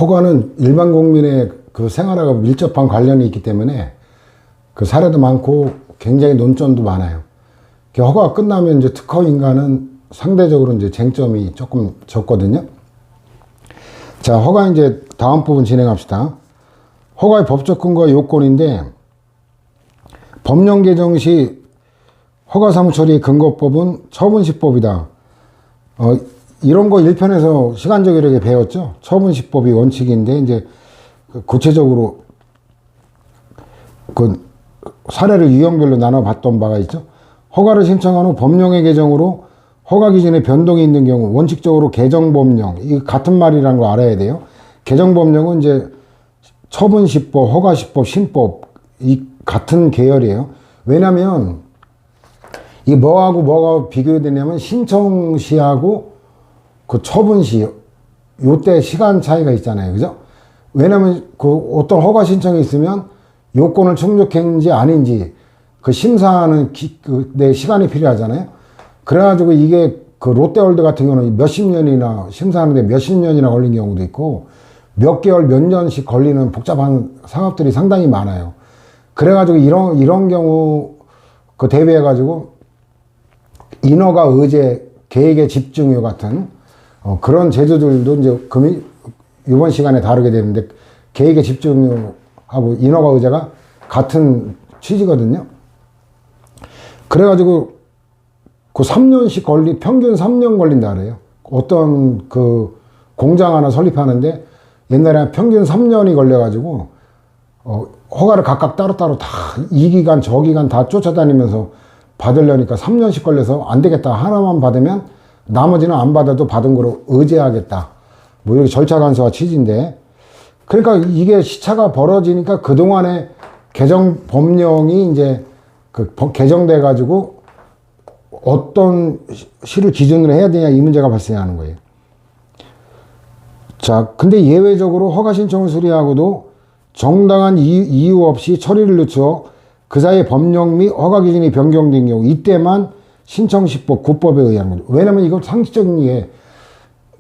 허가는 일반 국민의 그 생활하고 밀접한 관련이 있기 때문에 그 사례도 많고 굉장히 논점도 많아요. 허가가 끝나면 이제 특허 인가는 상대적으로 이제 쟁점이 조금 적거든요. 자, 허가 이제 다음 부분 진행합시다. 허가의 법적 근거와 요건인데, 법령 개정 시 허가 사무 처리 근거법은 처분시법이다. 이런 거 1편에서 시간적 여력에 배웠죠. 처분시법이 원칙인데, 이제 구체적으로 그 사례를 유형별로 나눠봤던 바가 있죠. 허가를 신청한 후 법령의 개정으로 허가 기준에 변동이 있는 경우 원칙적으로 개정법령, 이 같은 말이라는 걸 알아야 돼요. 개정법령은 이제 처분시법, 허가시법, 신법 이 같은 계열이에요. 왜냐면 이 뭐하고 뭐가 비교되냐면 신청시하고 그 처분시 요때 시간 차이가 있잖아요. 그죠? 왜냐면 그 어떤 허가 신청이 있으면 요건을 충족했는지 아닌지 그 심사하는 내 시간이 필요하잖아요. 그래가지고 이게 그 롯데월드 같은 경우는 몇십 년이나 심사하는데 몇십 년이나 걸린 경우도 있고 몇 개월 몇 년씩 걸리는 복잡한 사업들이 상당히 많아요. 그래가지고 이런 경우 그 대비해가지고 인허가 의제 계획의 집중요 같은 그런 제도들도 이제 이번 시간에 다루게 되는데 계획의 집중요하고 인허가 의제가 같은 취지거든요. 그래가지고 그 3년씩 평균 3년 걸린다 그래요. 어떤 그 공장 하나 설립하는데 옛날에 평균 3년이 걸려가지고 허가를 각각 따로따로 다 이 기간 저 기간 다 쫓아다니면서 받으려니까 3년씩 걸려서 안 되겠다. 하나만 받으면 나머지는 안 받아도 받은 거로 의제하겠다. 뭐 이렇게 절차 간소화 취지인데, 그러니까 이게 시차가 벌어지니까 그동안에 개정 법령이 이제 개정돼 가지고 어떤 시를 기준으로 해야 되냐 이 문제가 발생하는 거예요. 자, 근데 예외적으로 허가 신청을 수리하고도 정당한 이유 없이 처리를 늦춰 그 사이에 법령 및 허가 기준이 변경된 경우 이때만 신청시법, 구법에 의한 거죠. 왜냐면 이거 상식적인 게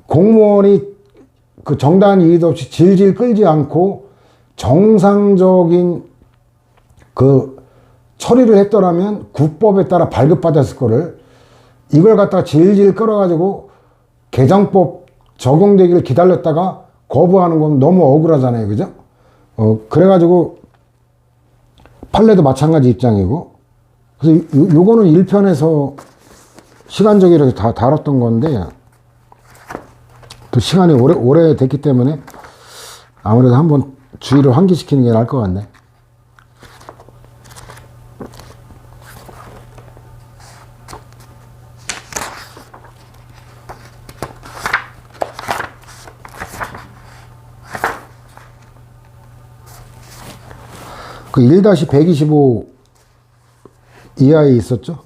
공무원이 그 정당한 이유도 없이 질질 끌지 않고 정상적인 그 처리를 했더라면 구법에 따라 발급받았을 거를 이걸 갖다가 질질 끌어가지고 개정법 적용되기를 기다렸다가 거부하는 건 너무 억울하잖아요. 그죠? 그래가지고 판례도 마찬가지 입장이고, 그래서 요거는 1편에서 시간적으로 이렇게 다 다뤘던 건데 또 시간이 오래 됐기 때문에 아무래도 한번 주의를 환기시키는 게 나을 것 같네. 그 1-125 이하에 있었죠.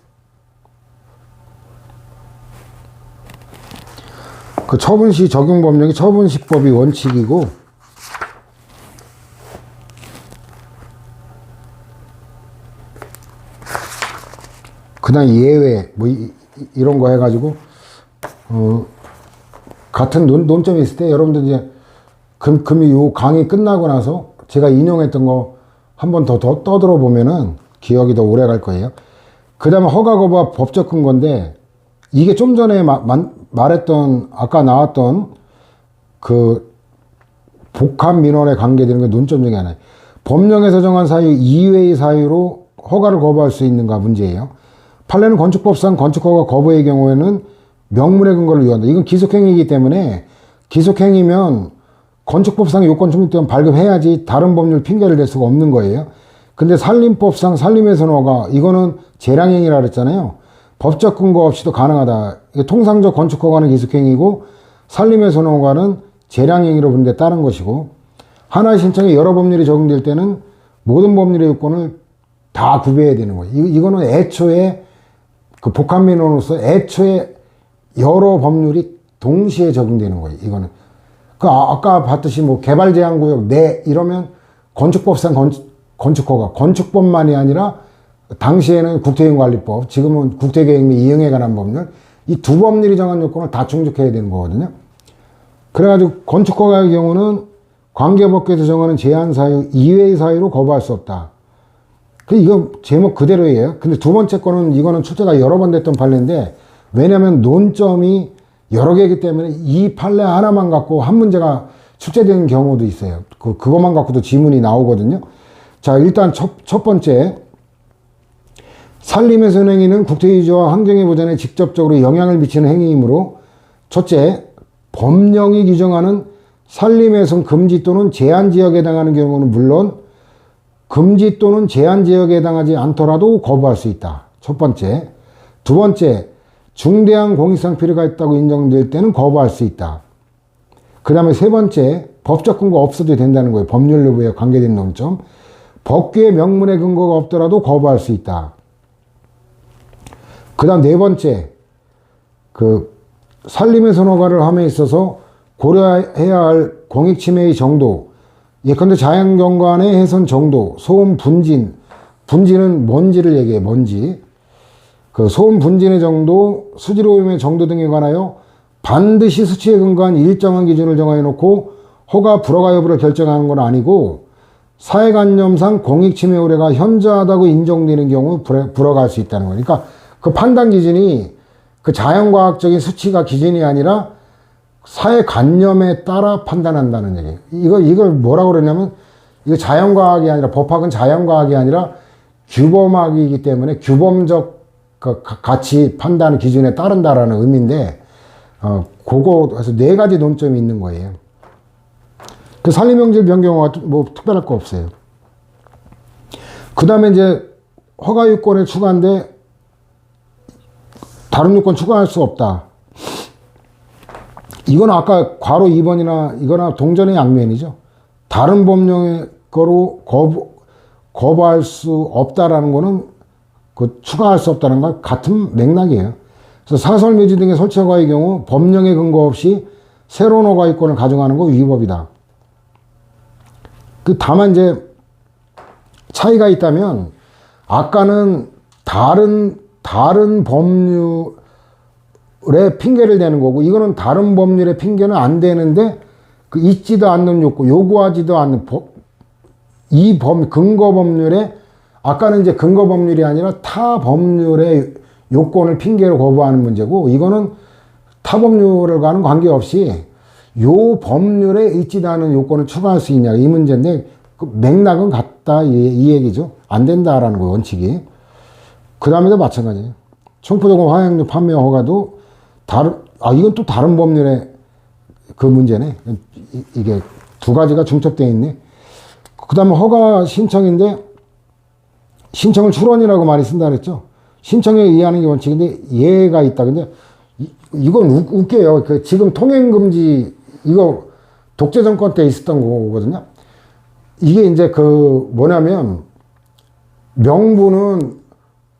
그 처분시 적용 법령이 처분시법이 원칙이고, 그다음 예외 뭐 이런 거 해가지고 같은 논점이 있을 때 여러분들 이제 금이 요 강의 끝나고 나서 제가 인용했던 거 한 번 더 떠들어 보면은 기억이 더 오래 갈 거예요. 그 다음에 허가 거부와 법적 근거인데, 이게 좀 전에 말했던 아까 나왔던 그 복합 민원에 관계되는 게 논점 중에 하나예요. 법령에서 정한 사유 이외의 사유로 허가를 거부할 수 있는가 문제예요. 판례는 건축법상 건축허가 거부의 경우에는 명문의 근거를 요한다. 이건 기속행위이기 때문에 기속행위면 건축법상 요건 충족되면 발급해야지 다른 법률 핑계를 댈 수가 없는 거예요. 근데 산림법상 산림의 선호가 이거는 재량행위라 그랬잖아요. 법적 근거 없이도 가능하다. 통상적 건축허가는 기속행위고 산림의 선호가는 재량행위로 부른 데 따른 것이고, 하나의 신청에 여러 법률이 적용될 때는 모든 법률의 요건을 다 구비해야 되는 거예요. 이거는 애초에 그 복합민원으로서 애초에 여러 법률이 동시에 적용되는 거예요. 이거는 아까 봤듯이 뭐 개발제한구역 내 이러면 건축법상 건축허가, 건축법만이 아니라 당시에는 국토행정관리법, 지금은 국토계획 및 이행에 관한 법률, 이 두 법률이 정한 요건을 다 충족해야 되는 거거든요. 그래가지고 건축허가의 경우는 관계법규에서 정하는 제한 사유 이외의 사유로 거부할 수 없다. 이거 제목 그대로예요. 근데 두 번째 거는 이거는 출제가 여러 번 됐던 판례인데, 왜냐면 논점이 여러 개이기 때문에 이 판례 하나만 갖고 한 문제가 출제되는 경우도 있어요. 그것만 갖고도 지문이 나오거든요. 자, 일단 첫 번째, 산림의 선행위는 국토유지와 환경의 보전에 직접적으로 영향을 미치는 행위이므로, 첫째, 법령이 규정하는 산림훼손 금지 또는 제한 지역에 해당하는 경우는 물론 금지 또는 제한 지역에 해당하지 않더라도 거부할 수 있다. 첫 번째. 두 번째, 중대한 공익상 필요가 있다고 인정될 때는 거부할 수 있다. 그 다음에 세 번째, 법적 근거 없어도 된다는 거예요. 법률 여부에 관계된 논점. 법규의 명문의 근거가 없더라도 거부할 수 있다. 그 다음 네 번째, 산림훼손 허가를 함에 있어서 고려해야 할 공익침해의 정도, 예컨대 자연경관의 훼손 정도, 소음 분진, 분진은 먼지를 얘기해, 먼지. 소음 분진의 정도, 수질오염의 정도 등에 관하여 반드시 수치에 근거한 일정한 기준을 정해 놓고 허가 불허가 여부를 결정하는 건 아니고, 사회관념상 공익침해 우려가 현저하다고 인정되는 경우 불허가 수 있다는 거예요. 그러니까 그 판단 기준이 자연과학적인 수치가 기준이 아니라 사회관념에 따라 판단한다는 얘기예요. 이걸 뭐라고 그러냐면, 이거 자연과학이 아니라, 법학은 자연과학이 아니라 규범학이기 때문에 규범적 가치 판단 기준에 따른다라는 의미인데, 그래서 네 가지 논점이 있는 거예요. 산림용질 변경과 뭐 특별할 거 없어요. 그 다음에 이제 허가유권에 추가인데 다른 요건 추가할 수 없다. 이건 아까 괄호 2번이나 이거나 동전의 양면이죠. 다른 법령의 거로 거부할 수 없다라는 거는 추가할 수 없다는 건 같은 맥락이에요. 그래서 사설 묘지 등의 설치 허가의 경우 법령의 근거 없이 새로운 허가유권을 가정하는 거 위법이다. 다만 이제 차이가 있다면, 아까는 다른 법률의 핑계를 대는 거고, 이거는 다른 법률의 핑계는 안 되는데 있지도 않는 요구하지도 않는 근거 법률에, 아까는 이제 근거 법률이 아니라 타 법률의 요건을 핑계로 거부하는 문제고, 이거는 타 법률을 가는 관계없이 요 법률에 있지도 않은 요건을 추가할 수 있냐, 이 문제인데, 맥락은 같다, 이 얘기죠. 안 된다라는 거예요, 원칙이. 그 다음에도 마찬가지예요. 청포도금 화약류 판매 허가도 이건 또 다른 법률의 문제네. 이게 두 가지가 중첩되어 있네. 그 다음에 허가 신청인데, 신청을 출원이라고 많이 쓴다 그랬죠. 신청에 의하는 게 원칙인데 예외가 있다. 근데 이건 웃겨요. 지금 통행금지, 이거 독재정권 때 있었던 거거든요. 이게 이제 뭐냐면, 명분은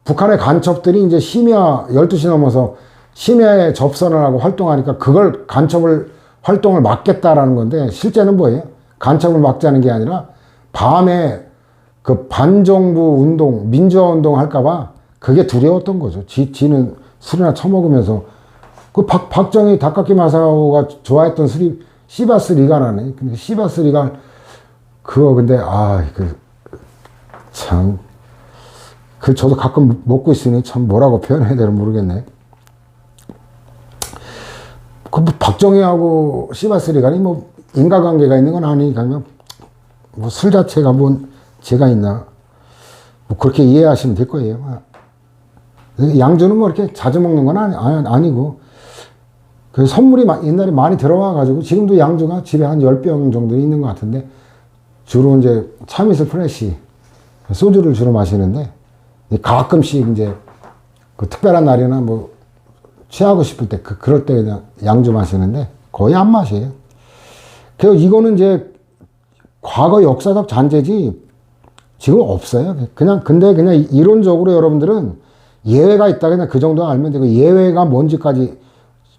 북한의 간첩들이 이제 심야 12시 넘어서 심야에 접선을 하고 활동하니까 그걸 활동을 막겠다라는 건데, 실제는 뭐예요? 간첩을 막자는 게 아니라 밤에 반정부 운동, 민주화 운동 할까봐 그게 두려웠던 거죠. 지는 술이나 처먹으면서. 박정희 닭깎이 마사오가 좋아했던 술이 시바스 리가라네. 근데 시바스 리가 근데 참 저도 가끔 먹고 있으니 참 뭐라고 표현해야 되나 모르겠네. 박정희하고 시바스 리가니 뭐 인과관계가 있는 건 아니니까, 뭐 술 자체가 죄가 있나, 뭐 그렇게 이해하시면 될 거예요. 양주는 뭐 이렇게 자주 먹는 건 아니고, 선물이 옛날에 많이 들어와가지고, 지금도 양주가 집에 한 10병 정도 있는 것 같은데, 주로 이제 참이슬 프레시, 소주를 주로 마시는데, 가끔씩 이제 특별한 날이나 뭐 취하고 싶을 때, 그럴 때 그냥 양주 마시는데, 거의 안 마셔요. 그래서 이거는 이제 과거 역사적 잔재지, 지금 없어요. 근데 그냥 이론적으로 여러분들은 예외가 있다, 그냥 그 정도 알면 되고, 예외가 뭔지까지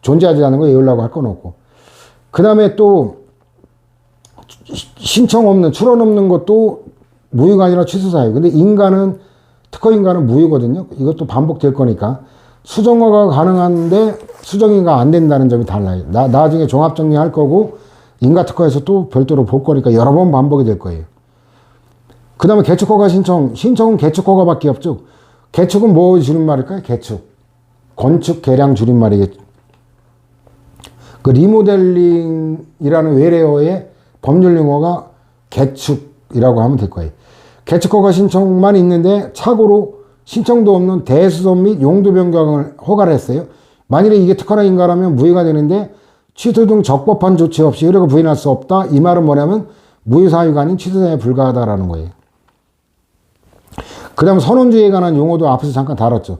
존재하지 않는 거 외우려고 할 건 없고. 그 다음에 또, 신청 없는, 출원 없는 것도 무효가 아니라 취소사유. 근데 특허인가는 무효거든요. 이것도 반복될 거니까. 수정허가 가능한데 수정인가 안 된다는 점이 달라요. 나중에 종합정리할 거고, 인가특허에서 또 별도로 볼 거니까 여러 번 반복이 될 거예요. 그 다음에 개축허가 신청은 개축허가밖에 없죠. 개축은 뭐 줄임말일까요? 개축. 건축 개량 줄임말이겠죠. 그 리모델링이라는 외래어의 법률 용어가 개축이라고 하면 될 거예요. 개축허가 신청만 있는데 착오로 신청도 없는 대수선 및 용도 변경을 허가를 했어요. 만일에 이게 특허나 인가라면 무효가 되는데 취소 등 적법한 조치 없이 효력을 부인할 수 없다. 이 말은 뭐냐면 무효 사유가 아닌 취소 사유에 불과하다라는 거예요. 그 다음 선원주의에 관한 용어도 앞에서 잠깐 다뤘죠.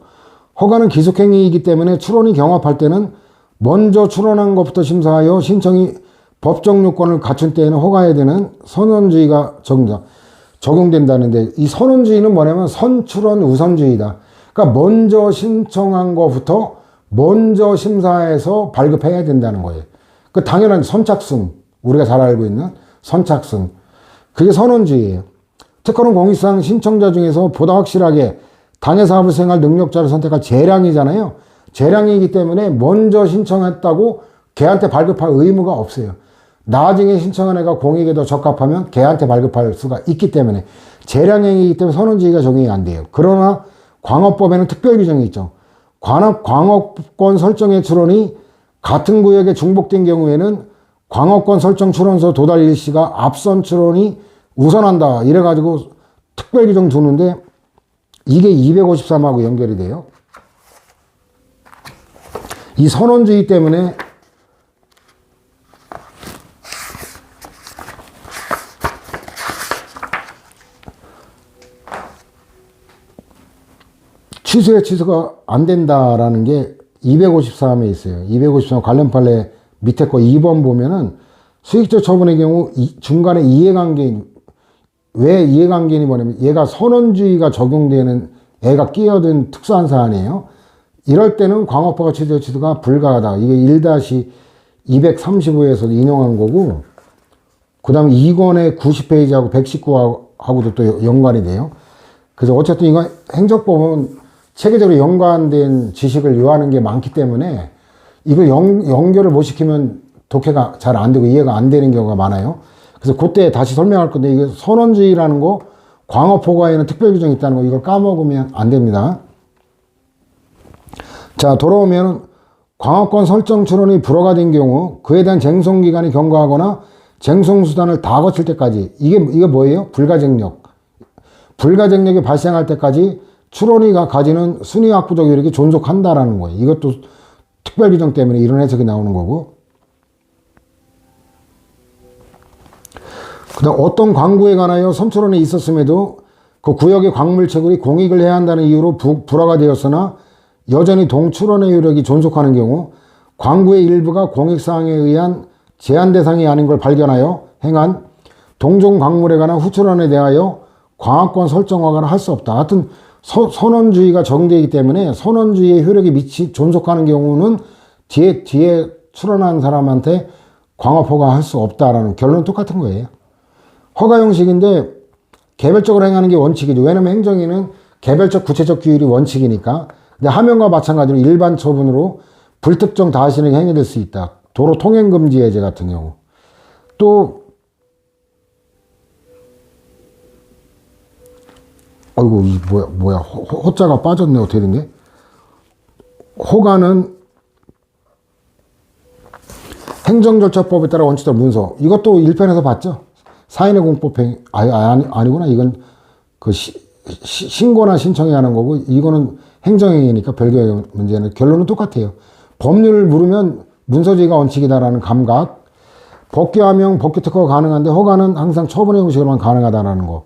허가는 기속행위이기 때문에 출원이 경합할 때는 먼저 출원한 것부터 심사하여 신청이 법적 요건을 갖춘 때에는 허가해야 되는 선원주의가 적용된다는데, 이 선원주의는 뭐냐면 선출원 우선주의다. 그러니까 먼저 신청한 것부터 먼저 심사해서 발급해야 된다는 거예요. 그 당연한 선착순, 우리가 잘 알고 있는 선착순, 그게 선원주의예요. 특허는 공익상 신청자 중에서 보다 확실하게 당해 사업을 수행할 능력자를 선택할 재량이잖아요. 재량이기 때문에 먼저 신청했다고 걔한테 발급할 의무가 없어요. 나중에 신청한 애가 공익에 더 적합하면 걔한테 발급할 수가 있기 때문에 재량행위이기 때문에 선원주의가 적용이 안 돼요. 그러나 광업법에는 특별 규정이 있죠. 광업권 설정의 출원이 같은 구역에 중복된 경우에는 광업권 설정 출원서 도달 일시가 앞선 출원이 우선한다. 이래가지고 특별 규정 두는데 이게 253하고 연결이 돼요. 이 선원주의 때문에 취소가 안 된다라는 게 253에 있어요. 253 관련 판례 밑에 거 2번 보면은 수익적 처분의 경우 중간에 이해관계인, 왜 이해관계인이 뭐냐면 얘가 선원주의가 적용되는 애가 끼어든 특수한 사안이에요. 이럴 때는 광업허가 취소가 불가하다. 이게 1-235에서 인용한 거고, 그 다음에 2권의 90페이지하고 119하고도 또 연관이 돼요. 그래서 어쨌든 이건 행정법은 체계적으로 연관된 지식을 요하는 게 많기 때문에 이걸 연결을 못 시키면 독해가 잘 안 되고 이해가 안 되는 경우가 많아요. 그래서 그때 다시 설명할 건데, 이게 선원주의라는 거, 광업허가에는 특별 규정이 있다는 거, 이걸 까먹으면 안 됩니다. 자, 돌아오면 광업권 설정 출원이 불허가 된 경우 그에 대한 쟁송기간이 경과하거나 쟁송수단을 다 거칠 때까지, 이게 뭐예요? 불가쟁력. 불가쟁력이 발생할 때까지 출원이가 가지는 순위학부적 효력이 존속한다라는 거예요. 이것도 특별 규정 때문에 이런 해석이 나오는 거고. 그 다음 어떤 광구에 관하여 선출원이 있었음에도 그 구역의 광물체굴이 공익을 해야 한다는 이유로 불허가 되었으나 여전히 동출원의 효력이 존속하는 경우 광구의 일부가 공익사항에 의한 제한 대상이 아닌 걸 발견하여 행한 동종 광물에 관한 후출원에 대하여 광학권 설정하거나 할 수 없다. 하여튼 선원주의가 적용되기 때문에 선원주의의 효력이 존속하는 경우는 뒤에 출원한 사람한테 광업허가 할 수 없다라는 결론은 똑같은 거예요. 허가 형식인데 개별적으로 행하는 게 원칙이죠. 왜냐면 행정위는 개별적 구체적 규율이 원칙이니까. 근데 하명과 마찬가지로 일반 처분으로 불특정 다시는 행위될 수 있다. 도로 통행금지 해제 같은 경우. 또 어이구, 이 뭐야 호자가 빠졌네. 어떻게 된 게? 허가는 행정절차법에 따라 원칙대로 문서. 이것도 1편에서 봤죠? 사인의 공법행, 아니구나. 이건 그 신고나 신청해야 하는 거고, 이거는 행정행위니까 별개의 문제는 결론은 똑같아요. 법률을 물으면 문서제의가 원칙이다라는 감각. 법규하명, 법규특허가 가능한데 허가는 항상 처분의 형식으로만 가능하다라는 거.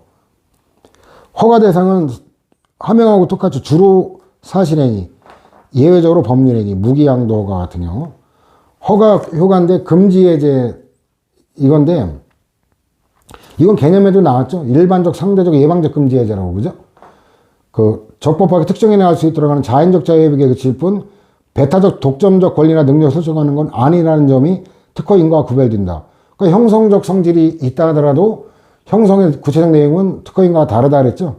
허가 대상은 하명하고 똑같죠. 주로 사실행위, 예외적으로 법률행위, 무기양도 허가 같은 경우. 허가 효과인데 금지해제 이건데, 이건 개념에도 나왔죠. 일반적, 상대적, 예방적 금지해제라고, 그죠? 그 적법하게 특정인에 할 수 있도록 하는 자연적 자유회복에 그칠 뿐 배타적, 독점적 권리나 능력을 설정하는 건 아니라는 점이 특허인과와 구별된다. 그러니까 형성적 성질이 있다 하더라도 형성의 구체적 내용은 특허인과와 다르다 그랬죠.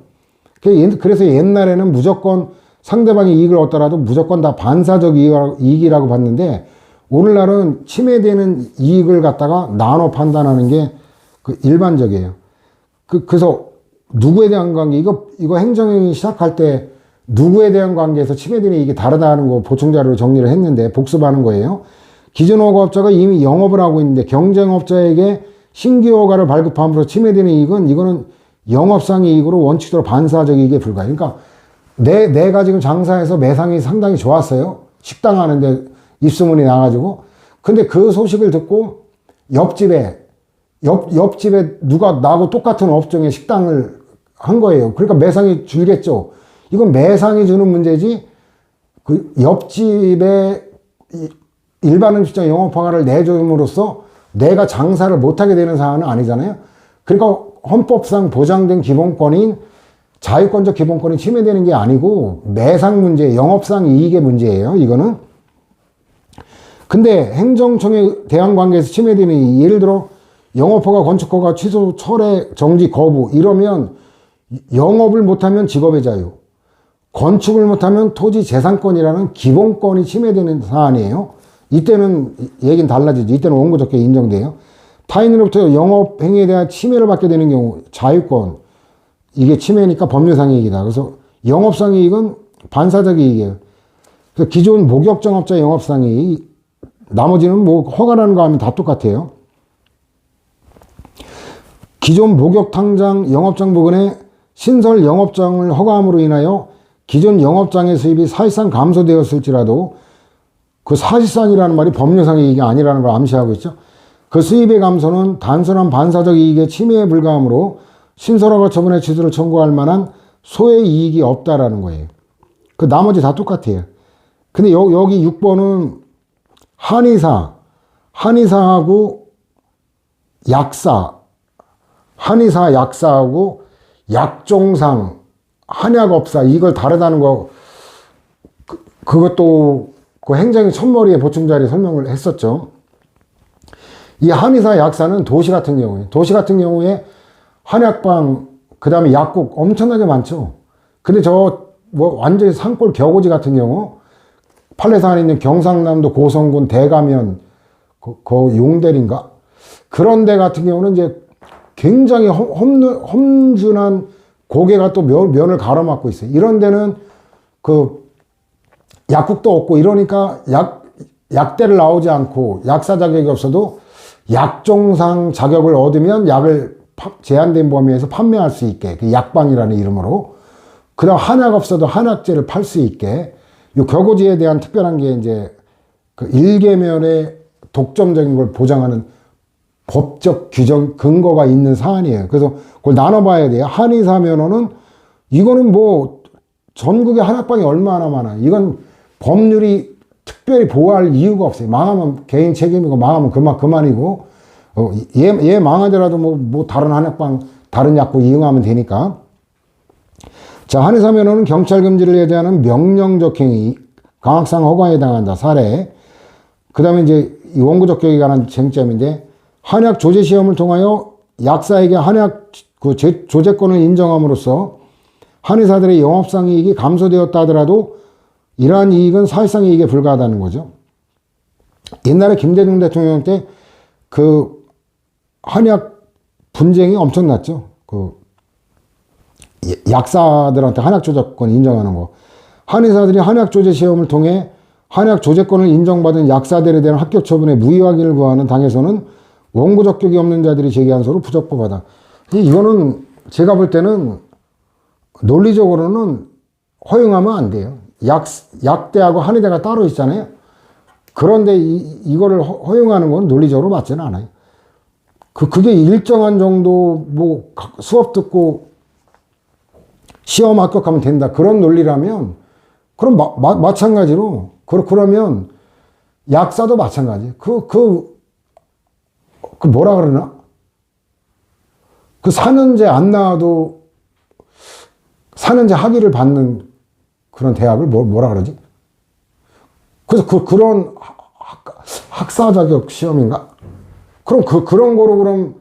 그래서 옛날에는 무조건 상대방이 이익을 얻더라도 무조건 다 반사적 이익이라고 봤는데, 오늘날은 침해되는 이익을 갖다가 나눠 판단하는 게 그 일반적이에요. 그래서 누구에 대한 관계, 이거 행정행위 시작할 때 누구에 대한 관계에서 침해되는 이익이 다르다는 거 보충자료로 정리를 했는데 복습하는 거예요. 기존 허가업자가 이미 영업을 하고 있는데 경쟁업자에게 신규 허가를 발급함으로써 침해되는 이익은 이거는 영업상 이익으로 원칙적으로 반사적 이익에 불과해요. 그러니까 내가 지금 장사해서 매상이 상당히 좋았어요. 식당 하는데 입소문이 나가지고. 근데 그 소식을 듣고 옆집에 누가 나하고 똑같은 업종의 식당을 한 거예요. 그러니까 매상이 줄겠죠. 이건 매상이 주는 문제지, 그 옆집에 일반 음식점 영업허가를 내줌으로써 내가 장사를 못하게 되는 사안은 아니잖아요. 그러니까 헌법상 보장된 기본권인 자유권적 기본권이 침해되는 게 아니고 매상 문제, 영업상 이익의 문제예요. 이거는. 근데 행정청에 대한 관계에서 침해되는, 예를 들어 영업허가, 건축허가 취소, 철회, 정지, 거부 이러면 영업을 못하면 직업의 자유, 건축을 못하면 토지 재산권이라는 기본권이 침해되는 사안이에요. 이때는 얘기는 달라지죠. 이때는 원고적격이 인정돼요. 타인으로부터 영업 행위에 대한 침해를 받게 되는 경우 자유권, 이게 침해니까 법률상 이익이다. 그래서 영업상 이익은 반사적 이익이에요. 그래서 기존 목욕정업자 영업상 이익, 나머지는 뭐 허가라는 거 하면 다 똑같아요. 기존 목욕탕장 영업장 부근에 신설 영업장을 허가함으로 인하여 기존 영업장의 수입이 사실상 감소되었을지라도, 그 사실상이라는 말이 법률상의 이익이 아니라는 걸 암시하고 있죠. 그 수입의 감소는 단순한 반사적 이익의 침해에 불과하므로 신설허가 처분의 취소를 청구할 만한 소의 이익이 없다라는 거예요. 그 나머지 다 똑같아요. 근데 여기 6번은 한의사하고 약사하고 약종상, 한약업사, 이걸 다르다는 거, 그것도 그 행정위 첫머리에 보충자리 설명을 했었죠. 이 한의사, 약사는 도시 같은 경우에 한약방, 그 다음에 약국 엄청나게 많죠. 근데 뭐 완전히 산골 격오지 같은 경우, 판례사 안에 있는 경상남도 고성군 대가면, 그 용대리인가? 그런 데 같은 경우는 이제 굉장히 험준한 고개가 또 면을 가로막고 있어요. 이런 데는 그 약국도 없고 이러니까 약대를 나오지 않고 약사 자격이 없어도 약종상 자격을 얻으면 약을 제한된 범위에서 판매할 수 있게, 그 약방이라는 이름으로. 그 다음 한약업소도 한약재를 팔 수 있게, 이 격오지에 대한 특별한 게 이제 그 일개면의 독점적인 걸 보장하는 법적 규정, 근거가 있는 사안이에요. 그래서 그걸 나눠봐야 돼요. 한의사 면허는, 이거는 뭐 전국에 한약방이 얼마나 많아. 이건 법률이 특별히 보호할 이유가 없어요. 망하면 개인 책임이고, 망하면 그만이고, 얘 망하더라도 뭐 다른 한약방, 다른 약국 이용하면 되니까. 자, 한의사 면허는 경찰 금지를 예대하는 명령적 행위, 강학상 허가에 해당한다. 사례. 그 다음에 이제 이 원고적격에 관한 쟁점인데, 한약 조제 시험을 통하여 약사에게 한약 그 조제권을 인정함으로써 한의사들의 영업상 이익이 감소되었다 하더라도 이러한 이익은 사실상 이익에 불과하다는 거죠. 옛날에 김대중 대통령 때 그 한약 분쟁이 엄청났죠. 그 약사들한테 한약 조제권 인정하는 거. 한의사들이 한약 조제 시험을 통해 한약 조제권을 인정받은 약사들에 대한 합격 처분에 무효 확인을 구하는 당에서는 원고 적격이 없는 자들이 제기한 소로 부적법하다. 이거는 제가 볼 때는 논리적으로는 허용하면 안 돼요. 약대하고 한의대가 따로 있잖아요. 그런데 이거를 허용하는 건 논리적으로 맞지는 않아요. 그게 일정한 정도 뭐 수업 듣고 시험 합격하면 된다. 그런 논리라면, 그럼 마찬가지로, 그러면 약사도 마찬가지. 뭐라 그러나? 그 4년제 안 나와도 4년제 학위를 받는 그런 대학을 뭐라 그러지? 그래서 그런 학사 자격 시험인가? 그럼 그런 거로 그럼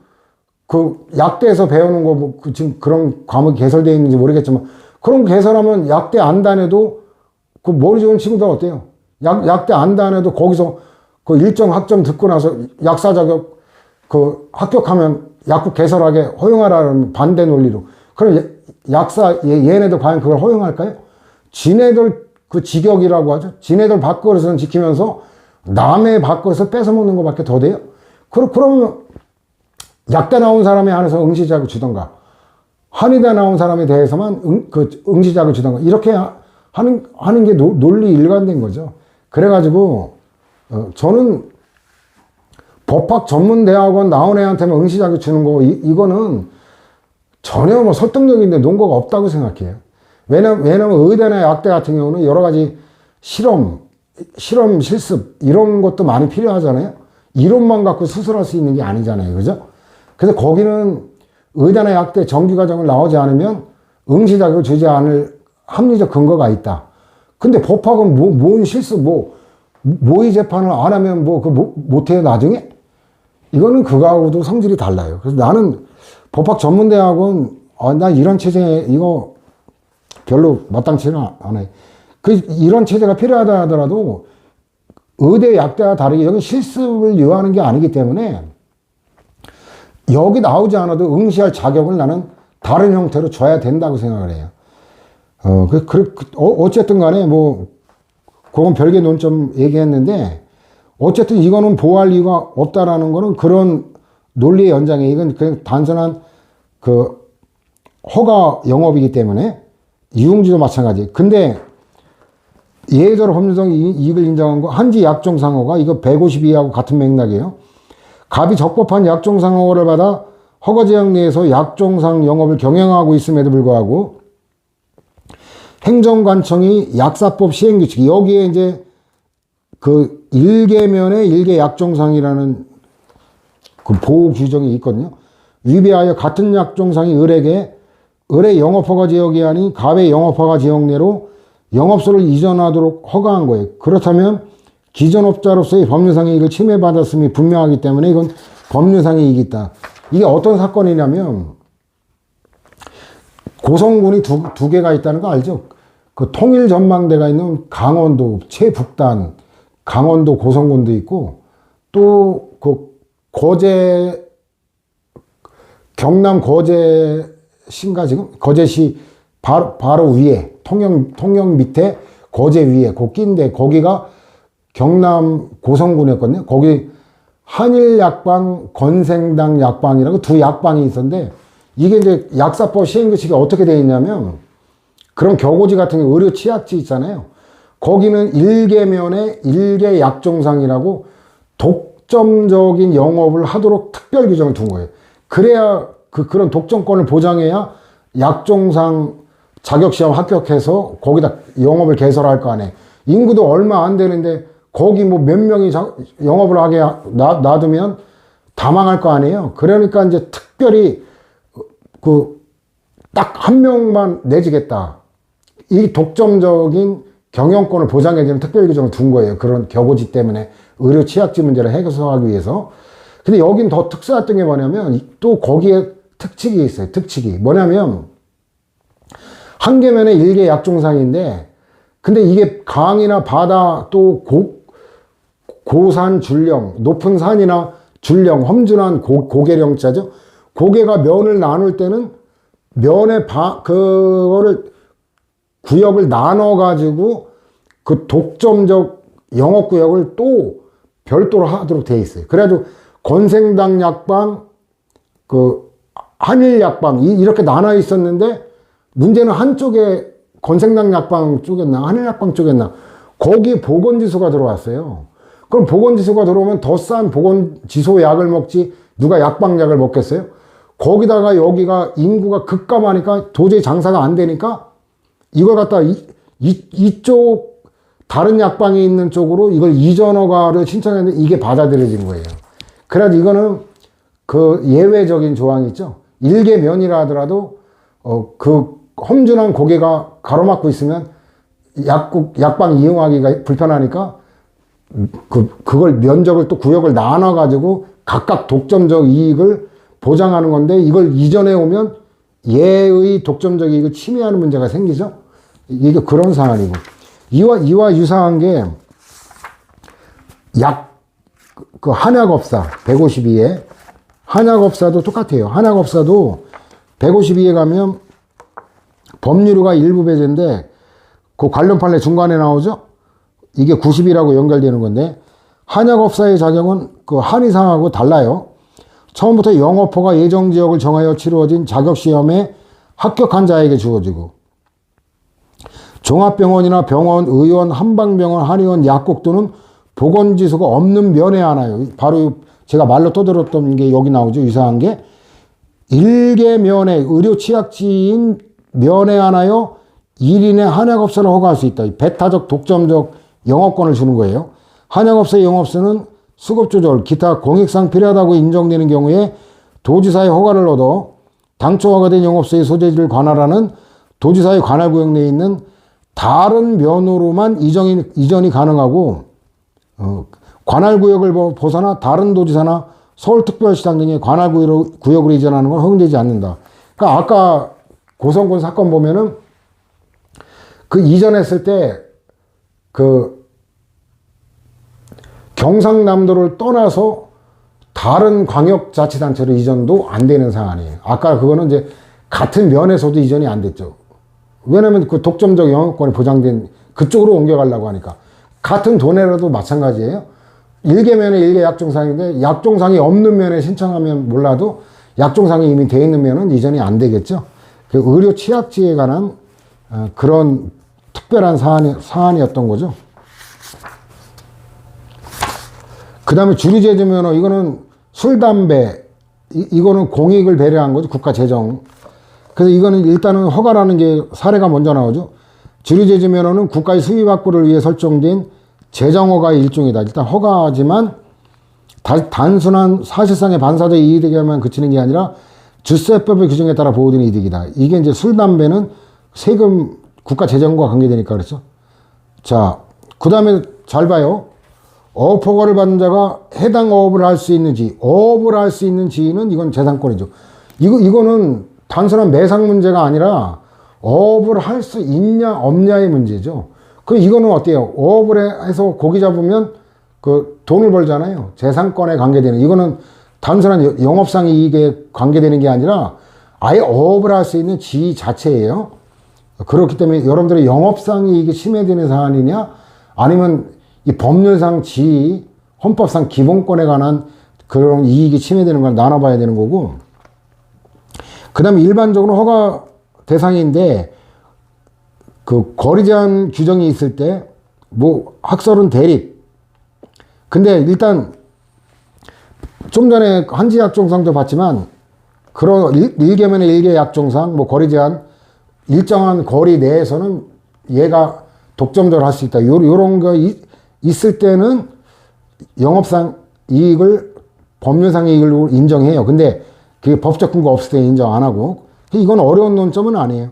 그 약대에서 배우는 거 지금 그런 과목이 개설되어 있는지 모르겠지만, 그런 개설하면 약대 안 다녀도 그 머리 좋은 친구들 어때요? 약대 안 다녀도 거기서 그 일정 학점 듣고 나서 약사 자격 그 합격하면 약국 개설하게 허용하라는 반대 논리로. 그럼 약사 얘네들 과연 그걸 허용할까요? 지네들 그 직역이라고 하죠. 지네들 밥그릇은 지키면서 남의 밥그릇을 뺏어먹는 것밖에 더 돼요. 그러면 약대 나온 사람에 한해서 응시자격을 주던가, 한의대 나온 사람에 대해서만 응시자격을 주던가, 이렇게 하는 게 논리 일관된 거죠. 그래가지고 저는 법학 전문대학원 나온 애한테만 응시자격 주는 거, 이거는 전혀 뭐 설득력인데 논거가 없다고 생각해요. 왜냐면 의대나 약대 같은 경우는 여러 가지 실험, 실습, 이런 것도 많이 필요하잖아요. 이론만 갖고 수술할 수 있는 게 아니잖아요. 그죠? 그래서 거기는 의대나 약대 정규과정을 나오지 않으면 응시자격을 주지 않을 합리적 근거가 있다. 근데 법학은 뭔 실습, 모의 재판을 안 하면 못해요, 나중에? 이거는 그거하고도 성질이 달라요. 그래서 나는 법학 전문대학은, 나 이런 체제, 이거 별로 마땅치는 않아요. 이런 체제가 필요하다 하더라도 의대, 약대와 다르게 여기 실습을 요하는 게 아니기 때문에 여기 나오지 않아도 응시할 자격을 나는 다른 형태로 줘야 된다고 생각을 해요. 어쨌든 간에 그건 별개 논점 얘기했는데, 어쨌든 이거는 보호할 이유가 없다라는 거는 그런 논리의 연장에, 이건 그냥 단순한 허가 영업이기 때문에 이용주도 마찬가지. 근데 예외적으로 법률상 이익을 인정한 거, 한지 약종상호가 이거 152하고 같은 맥락이에요. 갑이 적법한 약종상호를 받아 허가지역 내에서 약종상 영업을 경영하고 있음에도 불구하고 행정관청이 약사법 시행규칙, 여기에 이제 그 1계면에 1계 약종상이라는 그 보호 규정이 있거든요. 위배하여 같은 약종상이 을의 영업허가 지역이 아닌 갑의 영업허가 지역 내로 영업소를 이전하도록 허가한 거예요. 그렇다면 기존업자로서의 법률상의 이익을 침해받았음이 분명하기 때문에 이건 법률상의 이익이 있다. 이게 어떤 사건이냐면, 고성군이 두 개가 있다는 거 알죠? 그 통일전망대가 있는 강원도 최북단, 강원도 고성군도 있고, 또 경남 거제시인가 지금? 거제시 바로 위에, 통영 밑에 거제 위에, 거기인데, 거기가 경남 고성군이었거든요. 거기 한일약방, 건생당 약방이라고 두 약방이 있었는데, 이게 이제 약사법 시행규칙이 어떻게 되어 있냐면, 그런 겨고지 같은 게 의료 취약지 있잖아요. 거기는 1계면에 1계 약종상이라고 독점적인 영업을 하도록 특별 규정을 둔 거예요. 그래야 그런 독점권을 보장해야 약종상 자격시험 합격해서 거기다 영업을 개설할 거 아니에요. 인구도 얼마 안 되는데 거기 몇 명이 영업을 하게 놔두면 다 망할 거 아니에요. 그러니까 이제 특별히 딱 한 명만 내주겠다. 이 독점적인 경영권을 보장해주는 특별 규정을 둔 거예요. 그런 겨고지 때문에 의료 취약지 문제를 해소하기 위해서. 근데 여긴 더 특수했던 게 뭐냐면, 또 거기에 특칙이 있어요. 특칙이 뭐냐면, 한 계면에 1계 약종상인데, 근데 이게 강이나 바다, 또 고산 줄령, 높은 산이나 줄령, 험준한 고계령자죠. 고계가 면을 나눌 때는 면의 그거를 구역을 나눠가지고 그 독점적 영업구역을 또 별도로 하도록 되어 있어요. 그래가지고 건생당 약방, 한일 약방, 이렇게 나눠 있었는데, 문제는 한쪽에 건생당 약방 쪽이었나, 한일 약방 쪽이었나, 거기에 보건지수가 들어왔어요. 그럼 보건지수가 들어오면 더 싼 보건지수 약을 먹지, 누가 약방약을 먹겠어요? 거기다가 여기가 인구가 급감하니까 도저히 장사가 안 되니까 이걸 갖다 이쪽 다른 약방이 있는 쪽으로 이걸 이전 허가를 신청했는데 이게 받아들여진 거예요. 그래서 이거는 예외적인 조항이 있죠. 1계 면이라 하더라도 험준한 고개가 가로막고 있으면 약방 이용하기가 불편하니까 그걸 면적을 또 구역을 나눠 가지고 각각 독점적 이익을 보장하는 건데, 이걸 이전해 오면 예의 독점적 이익을 침해하는 문제가 생기죠. 이게 그런 상황이고, 이와 유사한 게 그 한약업사 152에 한약업사도 똑같아요. 한약업사도 152에 가면 법률가 일부 배제인데 그 관련 판례 중간에 나오죠. 이게 90이라고 연결되는 건데 한약업사의 자격은 그 한의사하고 달라요. 처음부터 영업허가 예정지역을 정하여 치루어진 자격시험에 합격한 자에게 주어지고 종합병원이나 병원, 의원, 한방병원, 한의원, 약국 또는 보건지수가 없는 면에 하나요. 바로 제가 말로 떠들었던 게 여기 나오죠. 유사한 게 일개 면에 의료취약지인 면에 하나요. 1인의 한약업소를 허가할 수 있다. 배타적 독점적 영업권을 주는 거예요. 한약업소의 영업소는 수급조절, 기타 공익상 필요하다고 인정되는 경우에 도지사의 허가를 얻어 당초 허가된 영업소의 소재지를 관할하는 도지사의 관할구역 내에 있는 다른 면으로만 이전이 가능하고 관할구역을 벗어나 다른 도지사나 서울특별시장 등의 관할구역으로 이전하는 건 허용되지 않는다. 그러니까 아까 고성군 사건 보면은 그 이전했을 때 그 경상남도를 떠나서 다른 광역자치단체로 이전도 안 되는 사안이에요. 아까 그거는 이제 같은 면에서도 이전이 안 됐죠. 왜냐면 그 독점적 영업권이 보장된 그쪽으로 옮겨가려고 하니까. 같은 도내라도 마찬가지예요. 일개면에 일개 약종상인데 약종상이 없는 면에 신청하면 몰라도 약종상이 이미 돼 있는 면은 이전이 안 되겠죠. 그 의료 취약지에 관한 그런 특별한 사안이었던 거죠. 그 다음에 주류제조면허, 이거는 술, 담배, 이거는 공익을 배려한 거죠. 국가 재정. 그래서 이거는 일단은 허가라는 게 사례가 먼저 나오죠. 주류제조면허는 국가의 수입 확보를 위해 설정된 재정허가의 일종이다. 일단 허가지만 단순한 사실상의 반사적 이익에만 그치는 게 아니라 주세법의 규정에 따라 보호되는 이득이다. 이게 이제 술, 담배는 세금, 국가 재정과 관계되니까 그렇죠. 자, 그 다음에 잘 봐요. 어업허가를 받은 자가 해당 어업을 할 수 있는지, 어업을 할 수 있는 지위는 이건 재산권이죠. 이거는 단순한 매상 문제가 아니라 어업을 할 수 있냐, 없냐의 문제죠. 그 이거는 어때요? 어업을 해서 고기 잡으면 그 돈을 벌잖아요. 재산권에 관계되는. 이거는 단순한 영업상 이익에 관계되는 게 아니라 아예 어업을 할 수 있는 지위 자체예요. 그렇기 때문에 여러분들의 영업상 이익이 침해되는 사안이냐, 아니면 이 법률상 지위, 헌법상 기본권에 관한 그런 이익이 침해되는 걸 나눠봐야 되는 거고, 그 다음에 일반적으로 허가 대상인데, 그 거리 제한 규정이 있을 때, 뭐, 학설은 대립. 근데 일단, 좀 전에 한지약종상도 봤지만, 그런 일개면의 일개 약종상, 뭐, 거리 제한, 일정한 거리 내에서는 얘가 독점적으로 할 수 있다. 요런 거 있을 때는 영업상 이익을 법률상 이익으로 인정해요. 근데 그게 법적 근거 없을 때 인정 안 하고. 이건 어려운 논점은 아니에요.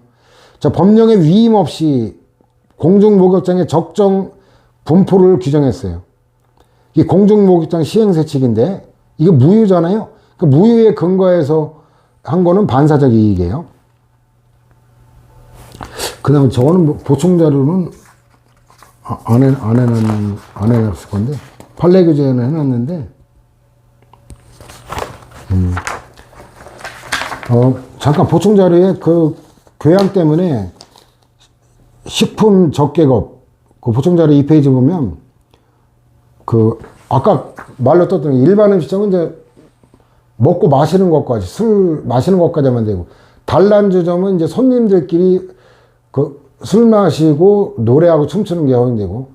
자, 법령의 위임 없이 공중목욕장의 적정 분포를 규정했어요. 이 공중목욕장 시행세칙인데 이게 무효잖아요. 그 무효에 근거해서 한 거는 반사적 이익이에요. 그 다음에 저거는 뭐 보충 자료는 안 해놨을 건데, 판례 규제는 해놨는데, 잠깐 보충 자료에 그 교양 때문에 식품 적개법, 그 보충 자료 2페이지 보면, 그, 아까 말로 떴던 일반 음식점은 이제 먹고 마시는 것까지, 술 마시는 것까지 하면 되고, 단란주점은 이제 손님들끼리 그 술 마시고 노래하고 춤추는 게 허용되고,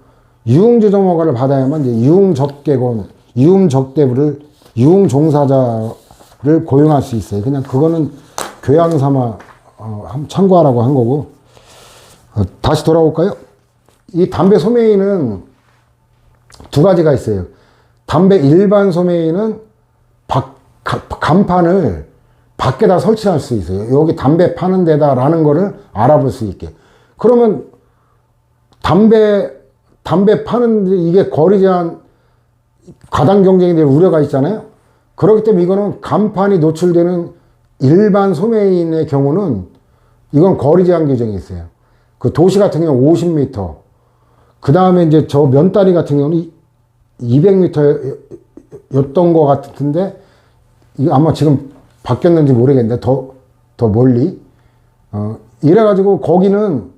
유흥주점 허가를 받아야만 이제 유흥접객원, 유흥접대부를, 유흥종사자를 고용할 수 있어요. 그냥 그거는 교양 삼아 참고하라고 한 거고. 다시 돌아올까요? 이 담배 소매인은 두 가지가 있어요. 담배 일반 소매인은 간판을 밖에다 설치할 수 있어요. 여기 담배 파는 데다라는 거를 알아볼 수 있게. 그러면 담배 파는데 이게 거리 제한, 과당 경쟁이 될 우려가 있잖아요. 그렇기 때문에 이거는 간판이 노출되는 일반 소매인의 경우는 이건 거리 제한 규정이 있어요. 그 도시 같은 경우는 50m. 그 다음에 이제 저 면다리 같은 경우는 200m 였던 것 같은데, 이거 아마 지금 바뀌었는지 모르겠는데, 더 멀리. 이래가지고 거기는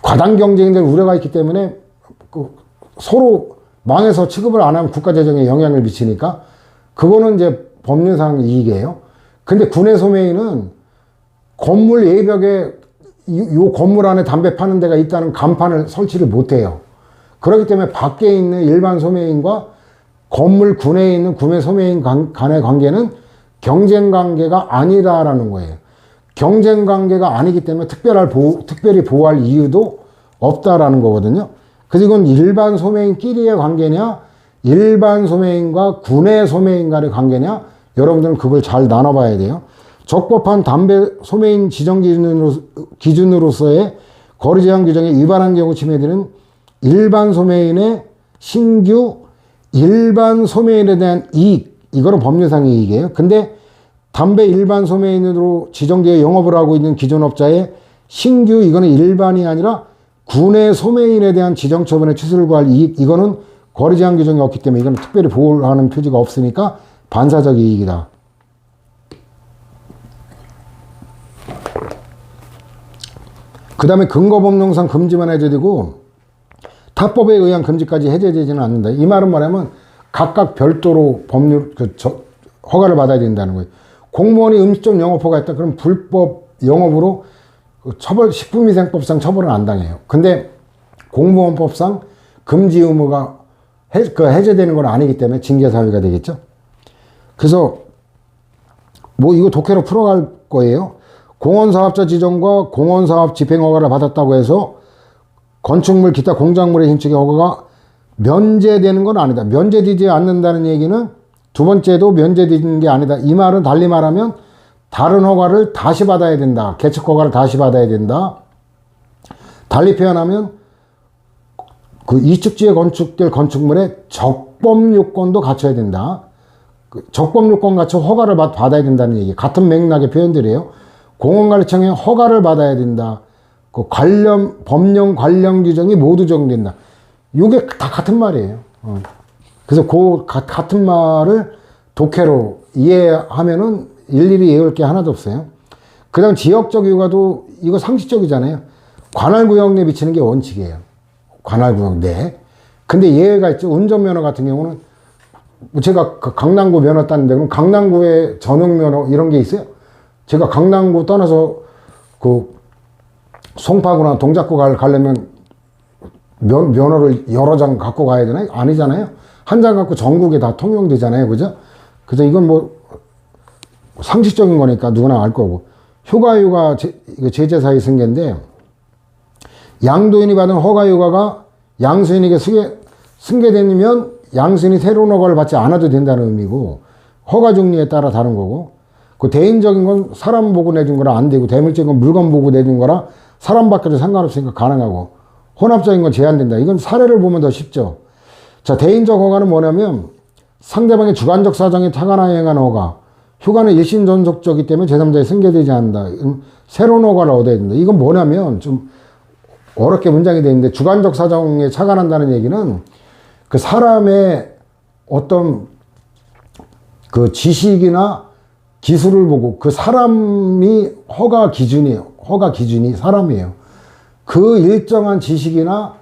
과당 경쟁될 우려가 있기 때문에 서로 망해서 취급을 안 하면 국가 재정에 영향을 미치니까 그거는 이제 법률상 이익이에요. 근데 군의 소매인은 건물 예벽에 요 건물 안에 담배 파는 데가 있다는 간판을 설치를 못 해요. 그렇기 때문에 밖에 있는 일반 소매인과 건물 군에 있는 구매 소매인 간의 관계는 경쟁 관계가 아니다라는 거예요. 경쟁 관계가 아니기 때문에 특별히 보호할 이유도 없다라는 거거든요. 그래서 이건 일반 소매인끼리의 관계냐, 일반 소매인과 군의 소매인 간의 관계냐, 여러분들은 그걸 잘 나눠봐야 돼요. 적법한 담배 소매인 지정 기준으로서의 거리 제한 규정에 위반한 경우 침해되는 일반 소매인의 신규 일반 소매인에 대한 이익, 이거는 법률상의 이익이에요. 근데 담배 일반 소매인으로 지정되어 영업을 하고 있는 기존업자의 신규, 이거는 일반이 아니라 군의 소매인에 대한 지정 처분의 취소를 구할 이익, 이거는 거리 제한 규정이 없기 때문에 이건 특별히 보호하는 표지가 없으니까 반사적 이익이다. 그 다음에 근거법령상 금지만 해제되고 타법에 의한 금지까지 해제되지는 않는다. 이 말은 뭐냐면 각각 별도로 허가를 받아야 된다는 거예요. 공무원이 음식점 영업허가 했다. 그럼 불법 영업으로 식품위생법상 처벌은 안 당해요. 근데 공무원법상 금지 의무가 해제되는 건 아니기 때문에 징계사유가 되겠죠. 그래서 뭐 이거 독해로 풀어갈 거예요. 공원사업자 지정과 공원사업 집행허가를 받았다고 해서 건축물 기타 공작물의 신축의 허가가 면제되는 건 아니다. 면제되지 않는다는 얘기는 두 번째도 면제되는 게 아니다. 이 말은 달리 말하면 다른 허가를 다시 받아야 된다. 개척 허가를 다시 받아야 된다. 달리 표현하면 그 이축지에 건축될 건축물의 적법 요건도 갖춰야 된다. 적법 요건 갖춰 허가를 받아야 된다는 얘기. 같은 맥락의 표현들이에요. 공원관리청에 허가를 받아야 된다. 그 법령 관련 규정이 모두 적용된다. 이게 다 같은 말이에요. 그래서 그 같은 말을 독해로 이해하면은 일일이 외울 게 하나도 없어요. 그 다음 지역적 휴가도 이거 상식적이잖아요. 관할구역 내 미치는 게 원칙이에요. 관할구역 내. 근데 예외가 있죠. 운전면허 같은 경우는 제가 강남구 면허 땄는데 그럼 강남구에 전용면허 이런 게 있어요. 제가 강남구 떠나서 그 송파구나 동작구 가려면 면허를 여러 장 갖고 가야 되나요? 아니잖아요. 한 장 갖고 전국에 다 통용되잖아요. 그죠? 그래서 이건 뭐 상식적인 거니까 누구나 알 거고. 휴가유가 제재사유 승계인데 양도인이 받은 허가유가가 양수인에게 승계되면 양수인이 새로운 허가를 받지 않아도 된다는 의미고 허가 종류에 따라 다른 거고 그 대인적인 건 사람 보고 내준 거라 안 되고 대물적인 건 물건 보고 내준 거라 사람 밖에도 상관없으니까 가능하고 혼합적인 건 제한된다. 이건 사례를 보면 더 쉽죠. 자, 대인적 허가는 뭐냐면 상대방의 주관적 사정에 타가나 행한 허가. 휴가는 일심 전속적이기 때문에 제3자에 승계되지 않는다. 새로운 허가를 얻어야 된다. 이건 뭐냐면 좀 어렵게 문장이 되어 있는데 주관적 사정에 착안한다는 얘기는 그 사람의 어떤 그 지식이나 기술을 보고 그 사람이 허가 기준이 사람이에요. 그 일정한 지식이나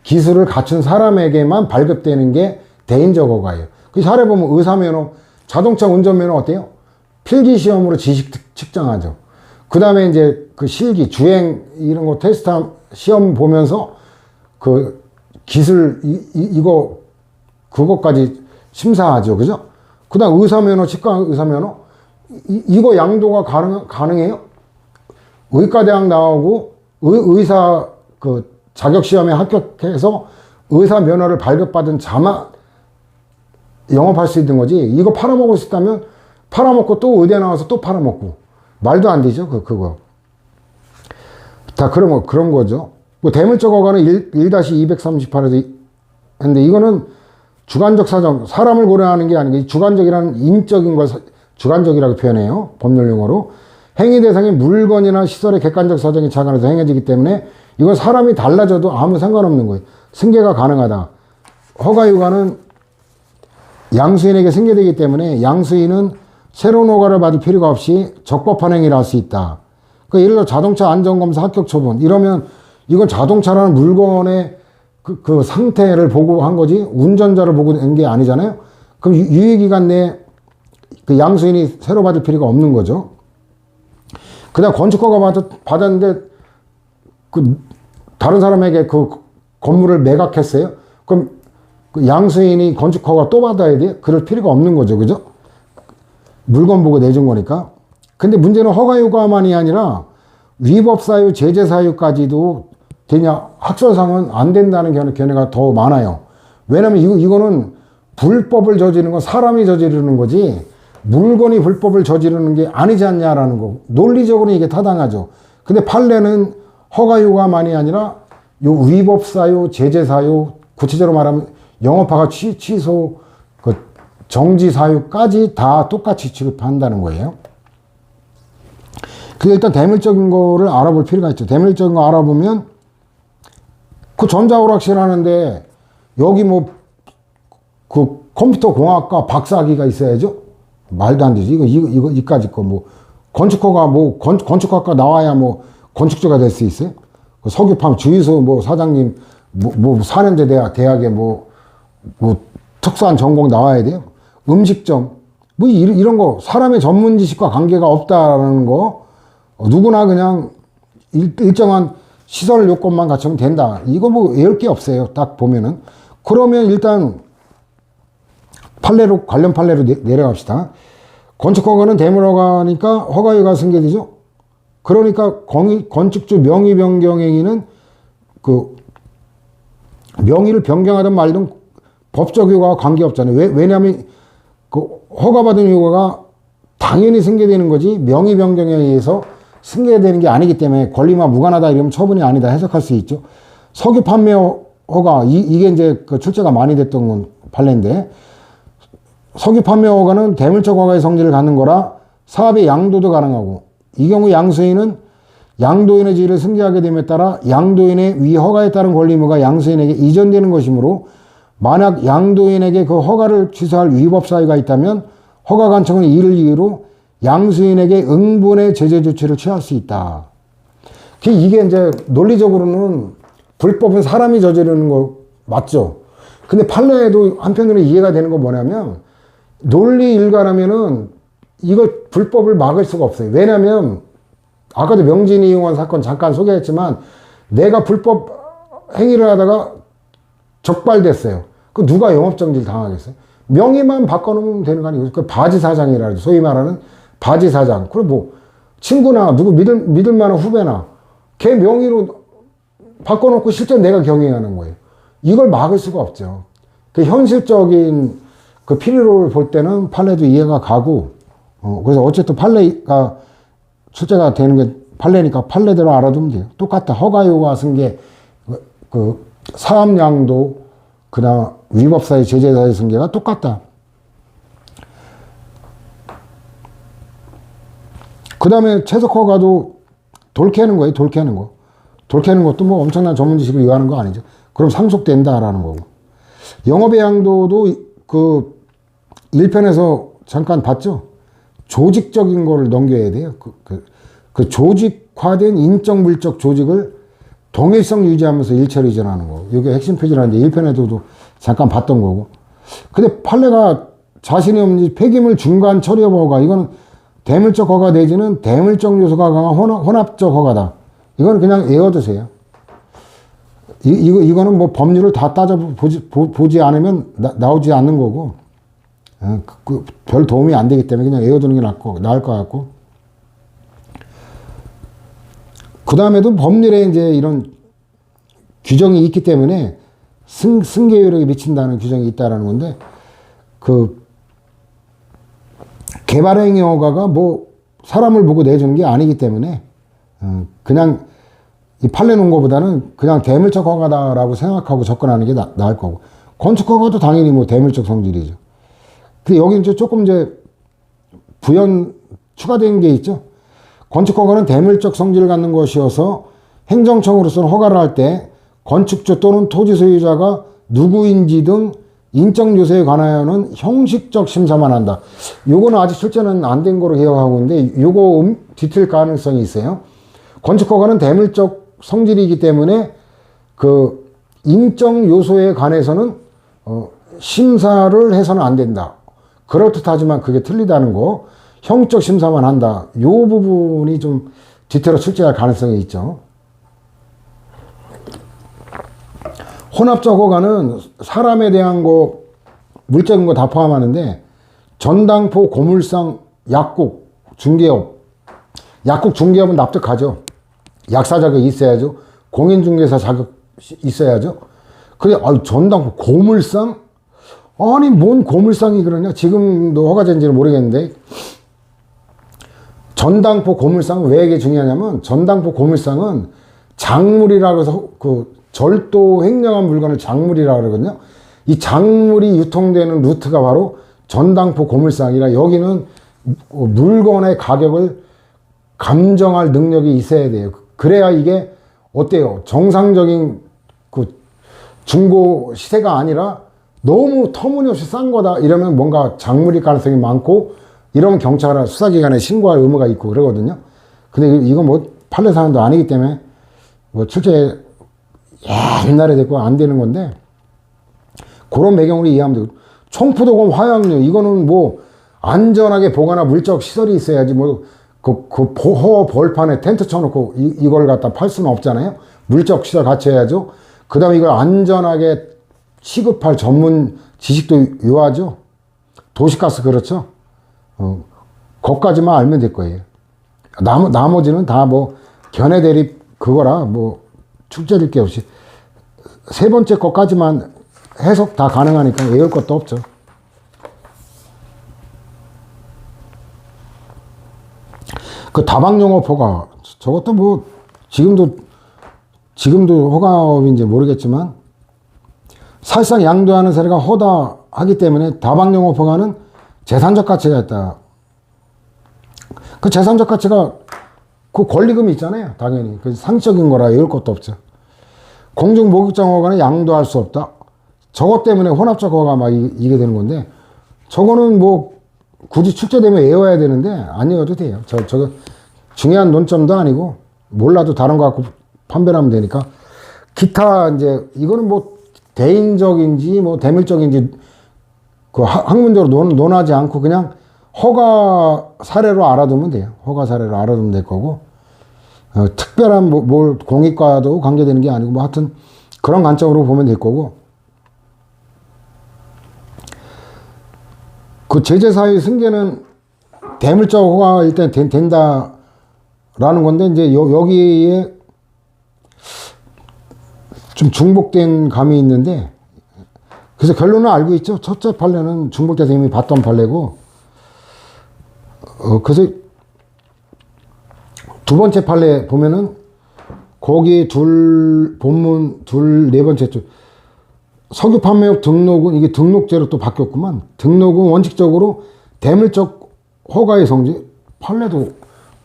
기술을 갖춘 사람에게만 발급되는 게 대인적 허가예요. 그 사례 보면 의사면허, 자동차 운전면허 어때요? 필기시험으로 지식 측정하죠. 그 다음에 이제 그 실기, 주행 이런 거 테스트 시험 보면서 그 기술, 그것까지 심사하죠. 그죠? 그 다음 의사면허, 치과 의사면허, 이거 양도가 가능해요? 의과대학 나오고 의사 그 자격시험에 합격해서 의사 면허를 발급받은 자만 영업할 수 있는 거지. 이거 팔아먹을 수 있다면 팔아먹고 또 의대 나와서 또 팔아먹고 말도 안 되죠. 그거 다 그런 거죠. 뭐 대물적 허가는 1-238에서 근데 이거는 주관적 사정, 사람을 고려하는 게 아니고 주관적이라는 인적인 걸 주관적이라고 표현해요. 법률 용어로. 행위 대상이 물건이나 시설의 객관적 사정에 착안해서 행해지기 때문에 이건 사람이 달라져도 아무 상관없는 거예요. 승계가 가능하다. 허가유가는 양수인에게 승계되기 때문에 양수인은 새로운 허가를 받을 필요가 없이 적법한 행위를 할 수 있다. 그러니까 예를 들어 자동차 안전검사 합격 처분 이러면 이건 자동차라는 물건의 그 상태를 보고 한 거지 운전자를 보고 한 게 아니잖아요. 그럼 유예기간 내에 그 양수인이 새로 받을 필요가 없는 거죠. 그다음 건축허가 받았는데 그 다른 사람에게 그 건물을 매각했어요. 그럼 그 양수인이 건축허가 또 받아야 돼? 그럴 필요가 없는 거죠. 그죠? 물건 보고 내준 거니까. 근데 문제는 허가효과만이 아니라 위법사유, 제재사유까지도 되냐? 학설상은 안 된다는 견해가 더 많아요. 왜냐면 이거는 불법을 저지르는 건 사람이 저지르는 거지 물건이 불법을 저지르는 게 아니지 않냐라는 거. 논리적으로 이게 타당하죠. 근데 판례는 허가효과만이 아니라 요 위법사유, 제재사유, 구체적으로 말하면 영업허가 취소, 그 정지사유까지 다 똑같이 취급한다는 거예요. 그래서 일단 대물적인 거를 알아볼 필요가 있죠. 대물적인 거 알아보면 그 전자오락실 하는데 여기 뭐 그 컴퓨터 공학과 박사학위가 있어야죠. 말도 안 되지. 이까지 거 뭐 건축허가 뭐 건축학과 나와야 뭐 건축주가 될 수 있어요. 그 석유팜 주유소 뭐 사장님 뭐 4년제 대학에 뭐 특수한 전공 나와야 돼요. 음식점 뭐 이런 거 사람의 전문 지식과 관계가 없다라는 거 누구나 그냥 일정한 시설 요건만 갖추면 된다. 이거 뭐 외울 게 없어요. 딱 보면은. 그러면 일단 관련 판례로 내려갑시다. 건축허가는 대물허가니까 허가유예가 승계되죠. 그러니까 건축주 명의 변경 행위는 그 명의를 변경하든 말든 법적 효과와 관계없잖아요. 왜냐하면 그 허가받은 효과가 당연히 승계되는 거지 명의 변경에 의해서 승계되는 게 아니기 때문에 권리와 무관하다 이러면 처분이 아니다 해석할 수 있죠. 석유 판매 허가 이게 이제 그 출제가 많이 됐던 건 판례인데 석유 판매 허가는 대물적 허가의 성질을 갖는 거라 사업의 양도도 가능하고 이 경우 양수인은 양도인의 지위를 승계하게 됨에 따라 양도인의 위 허가에 따른 권리무가 양수인에게 이전되는 것이므로 만약 양도인에게 그 허가를 취소할 위법 사유가 있다면 허가관청은 이를 이유로 양수인에게 응분의 제재 조치를 취할 수 있다. 이게 이제 논리적으로는 불법은 사람이 저지르는 거 맞죠? 근데 판례에도 한편으로 이해가 되는 건 뭐냐면 논리 일관하면은 이걸 불법을 막을 수가 없어요. 왜냐면 아까도 명진이 이용한 사건 잠깐 소개했지만 내가 불법 행위를 하다가 적발됐어요. 그 누가 영업정지를 당하겠어요? 명의만 바꿔놓으면 되는 거 아니에요? 그 바지사장이라 하죠. 소위 말하는 바지사장. 그리고 뭐 친구나 누구 믿을 만한 후배나 걔 명의로 바꿔놓고 실제 내가 경영하는 거예요. 이걸 막을 수가 없죠. 그 현실적인 그 필요를 볼 때는 판례도 이해가 가고 그래서 어쨌든 판례가 출제가 되는 게 판례니까 판례대로 알아두면 돼요. 똑같다. 허가효과 승계, 그 사업양도, 그다음 위법사유, 제재사유 승계가 똑같다. 그 다음에 채석허가도 돌 캐는 거예요. 돌 캐는 거. 돌 캐는 것도 뭐 엄청난 전문 지식을 요하는 거 아니죠. 그럼 상속된다라는 거고. 영업의 양도도 그 1편에서 잠깐 봤죠. 조직적인 거를 넘겨야 돼요. 그 조직화된 인적 물적 조직을 동일성 유지하면서 일체로 이전하는 거. 이게 핵심 표지라는데 1편에도 잠깐 봤던 거고. 근데 판례가 자신이 없는 폐기물 중간 처리 허가 이거는 대물적 허가 내지는 대물적 요소가 강한 혼합적 허가다. 이건 그냥 외워두세요. 이거는 뭐 법률을 다 보지 않으면 나오지 않는 거고, 별 도움이 안 되기 때문에 그냥 외워두는 게 나을 것 같고. 그 다음에도 법률에 이제 이런 규정이 있기 때문에 승계효력이 미친다는 규정이 있다라는 건데, 그 개발행위 허가가 뭐 사람을 보고 내주는 게 아니기 때문에 그냥 이 판례 놓은 것보다는 그냥 대물적 허가다라고 생각하고 접근하는 게 나을 거고, 건축 허가도 당연히 뭐 대물적 성질이죠. 근데 여기 이제 조금 이제 부연 추가된 게 있죠. 건축 허가는 대물적 성질을 갖는 것이어서 행정청으로서는 허가를 할 때 건축주 또는 토지 소유자가 누구인지 등 인적 요소에 관하여는 형식적 심사만 한다. 요거는 아직 실제는 안 된 거로 기억하고 있는데 요거 뒤틀 가능성이 있어요. 건축허가는 대물적 성질이기 때문에 그 인적 요소에 관해서는 심사를 해서는 안 된다. 그렇듯 하지만 그게 틀리다는 거. 형적 심사만 한다. 요 부분이 좀 뒤틀어 출제할 가능성이 있죠. 혼합적 허가는 사람에 대한 거, 물적인 거 다 포함하는데 전당포, 고물상, 약국, 중개업. 약국, 중개업은 납득하죠. 약사 자격이 있어야죠. 공인중개사 자격 있어야죠. 그래, 전당포, 고물상? 아니, 뭔 고물상이 그러냐? 지금도 허가된지는 모르겠는데 전당포, 고물상은 왜 이게 중요하냐면 전당포, 고물상은 작물이라고 해서 그 절도 횡령한 물건을 작물이라고 그러거든요. 이 작물이 유통되는 루트가 바로 전당포, 고물상이라 여기는 물건의 가격을 감정할 능력이 있어야 돼요. 그래야 이게 어때요? 정상적인 그 중고 시세가 아니라 너무 터무니없이 싼 거다 이러면 뭔가 작물일 가능성이 많고 이러면 경찰이나 수사기관에 신고할 의무가 있고 그러거든요. 근데 이건 뭐 판례 사안도 아니기 때문에 뭐 출제 옛날에 됐고 안 되는 건데 그런 배경으로 이해하면 되고 총포도금 화약류 이거는 뭐 안전하게 보관할 물적 시설이 있어야지 뭐 그 보호 벌판에 텐트 쳐놓고 이걸 갖다 팔 수는 없잖아요. 물적 시설 갖춰야죠. 그 다음에 이걸 안전하게 취급할 전문 지식도 요하죠. 도시가스 그렇죠. 거기까지만 알면 될 거예요. 나머지는 다 뭐 견해 대립 그거라 뭐 축제될 게 없이 세 번째 것까지만 해석 다 가능하니까 외울 것도 없죠. 그 다방용업 허가 저것도 뭐 지금도 허가업인지 모르겠지만 사실상 양도하는 사례가 허다하기 때문에 다방용업 허가는 재산적 가치가 있다. 그 재산적 가치가 그 권리금이 있잖아요. 당연히 그 상식적인 거라 외울 것도 없죠. 공중 목욕장 허가는 양도할 수 없다. 저것 때문에 혼합적 허가 막 이게 되는 건데 저거는 뭐 굳이 출제되면 외워야 되는데 안 외워도 돼요. 저거 중요한 논점도 아니고 몰라도 다른 거 갖고 판별하면 되니까 기타 이제 이거는 뭐 대인적인지 뭐 대물적인지 그 학문적으로 논하지 않고 그냥 허가 사례로 알아두면 돼요. 허가 사례로 알아두면 될 거고 특별한 뭘 공익과도 관계되는 게 아니고 뭐 하여튼 그런 관점으로 보면 될 거고 그 제재사유 승계는 대물적 허가가 일단 된다라는 건데 이제 여기에 좀 중복된 감이 있는데 그래서 결론은 알고 있죠. 첫째 판례는 중복돼서 이미 봤던 판례고 그래서 두 번째 판례 보면은 거기 본문 네 번째 줄 석유 판매업 등록은 이게 등록제로 또 바뀌었구만. 등록은 원칙적으로 대물적 허가의 성질. 판례도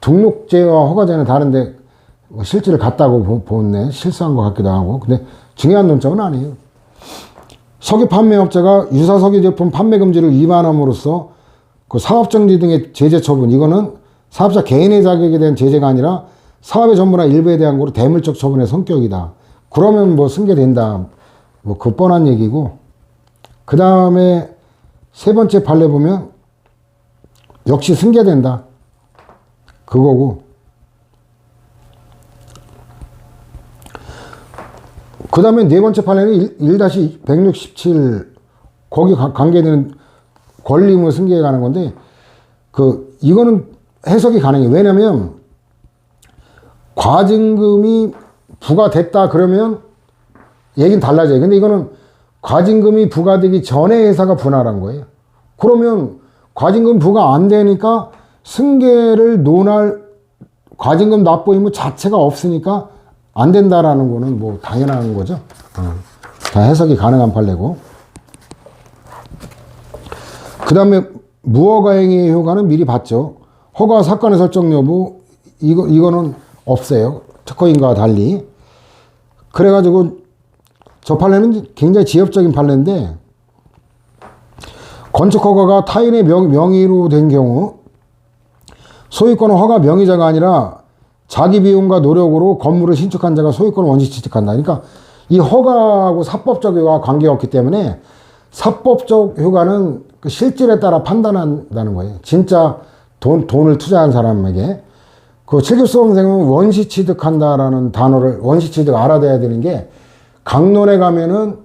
등록제와 허가제는 다른데 실질을 같다고 보네. 실수한 것 같기도 하고. 근데 중요한 논점은 아니에요. 석유 판매업자가 유사 석유 제품 판매 금지를 위반함으로써 그 사업정지 등의 제재 처분. 이거는 사업자 개인의 자격에 대한 제재가 아니라 사업의 전부나 일부에 대한 거로 대물적 처분의 성격이다. 그러면 뭐 승계된다. 뭐 그 뻔한 얘기고 그 다음에 세 번째 판례 보면 역시 승계된다 그거고 그 다음에 네 번째 판례는 1-167 거기 관계되는 권리의무 승계에 관한 건데 그 이거는 해석이 가능해요. 왜냐면 과징금이 부과됐다 그러면 얘기는 달라져요. 근데 이거는 과징금이 부과되기 전에 회사가 분할한 거예요. 그러면 과징금 부과 안 되니까 승계를 논할 과징금 납부 의무 자체가 없으니까 안 된다라는 거는 뭐 당연한 거죠. 다 해석이 가능한 판례고. 그 다음에 무허가 행위의 효과는 미리 봤죠. 허가 사건의 설정 여부 이거는 없어요. 특허인과와 달리. 그래가지고 저 판례는 굉장히 지엽적인 판례인데 건축 허가가 타인의 명의로 된 경우 소유권은 허가 명의자가 아니라 자기 비용과 노력으로 건물을 신축한 자가 소유권을 원시 취득한다. 그러니까 이 허가하고 사법적 효과가 관계없기 때문에 사법적 효과는 그 실질에 따라 판단한다는 거예요. 진짜 돈을 투자한 사람에게. 그 7급 수험생은 원시 취득한다라는 단어를, 원시 취득 알아둬야 되는 게, 강론에 가면은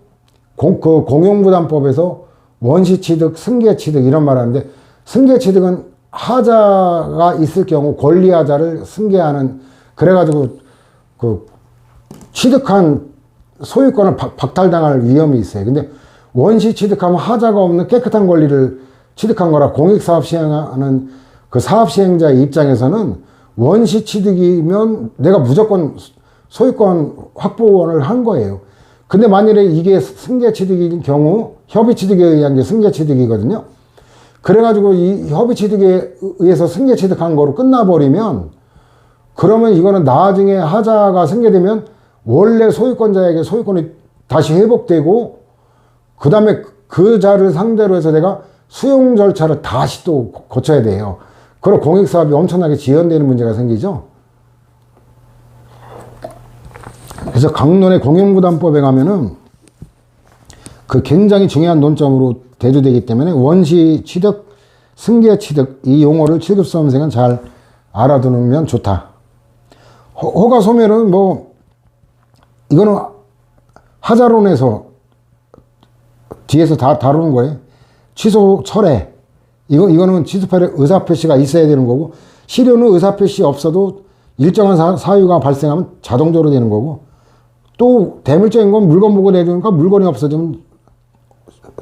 그 공용부담법에서 원시 취득, 승계 취득 이런 말 하는데, 승계 취득은 하자가 있을 경우 권리하자를 승계하는, 그래가지고 그 취득한 소유권을 박탈당할 위험이 있어요. 근데 원시 취득하면 하자가 없는 깨끗한 권리를 취득한 거라, 공익사업 시행하는 그 사업 시행자의 입장에서는 원시 취득이면 내가 무조건 소유권 확보를 한 거예요. 근데 만일에 이게 승계 취득인 경우 협의 취득에 의한 게 승계 취득이거든요. 그래가지고 이 협의 취득에 의해서 승계 취득한 거로 끝나버리면, 그러면 이거는 나중에 하자가 승계되면 원래 소유권자에게 소유권이 다시 회복되고, 그 다음에 그 자를 상대로 해서 내가 수용 절차를 다시 또 거쳐야 돼요. 그럼 공익사업이 엄청나게 지연되는 문제가 생기죠. 그래서 강론의 공용부담법에 가면은 그 굉장히 중요한 논점으로 대두되기 때문에 원시 취득, 승계 취득 이 용어를 7급 수험생은 잘 알아두면 좋다. 허가 소멸은 뭐 이거는 하자론에서 뒤에서 다 다루는 거예요. 취소 철회. 이거는 취소팔에 의사표시가 있어야 되는 거고, 실효는 의사표시 없어도 일정한 사유가 발생하면 자동적으로 되는 거고, 또 대물적인 건 물건 보고 내주니까 물건이 없어지면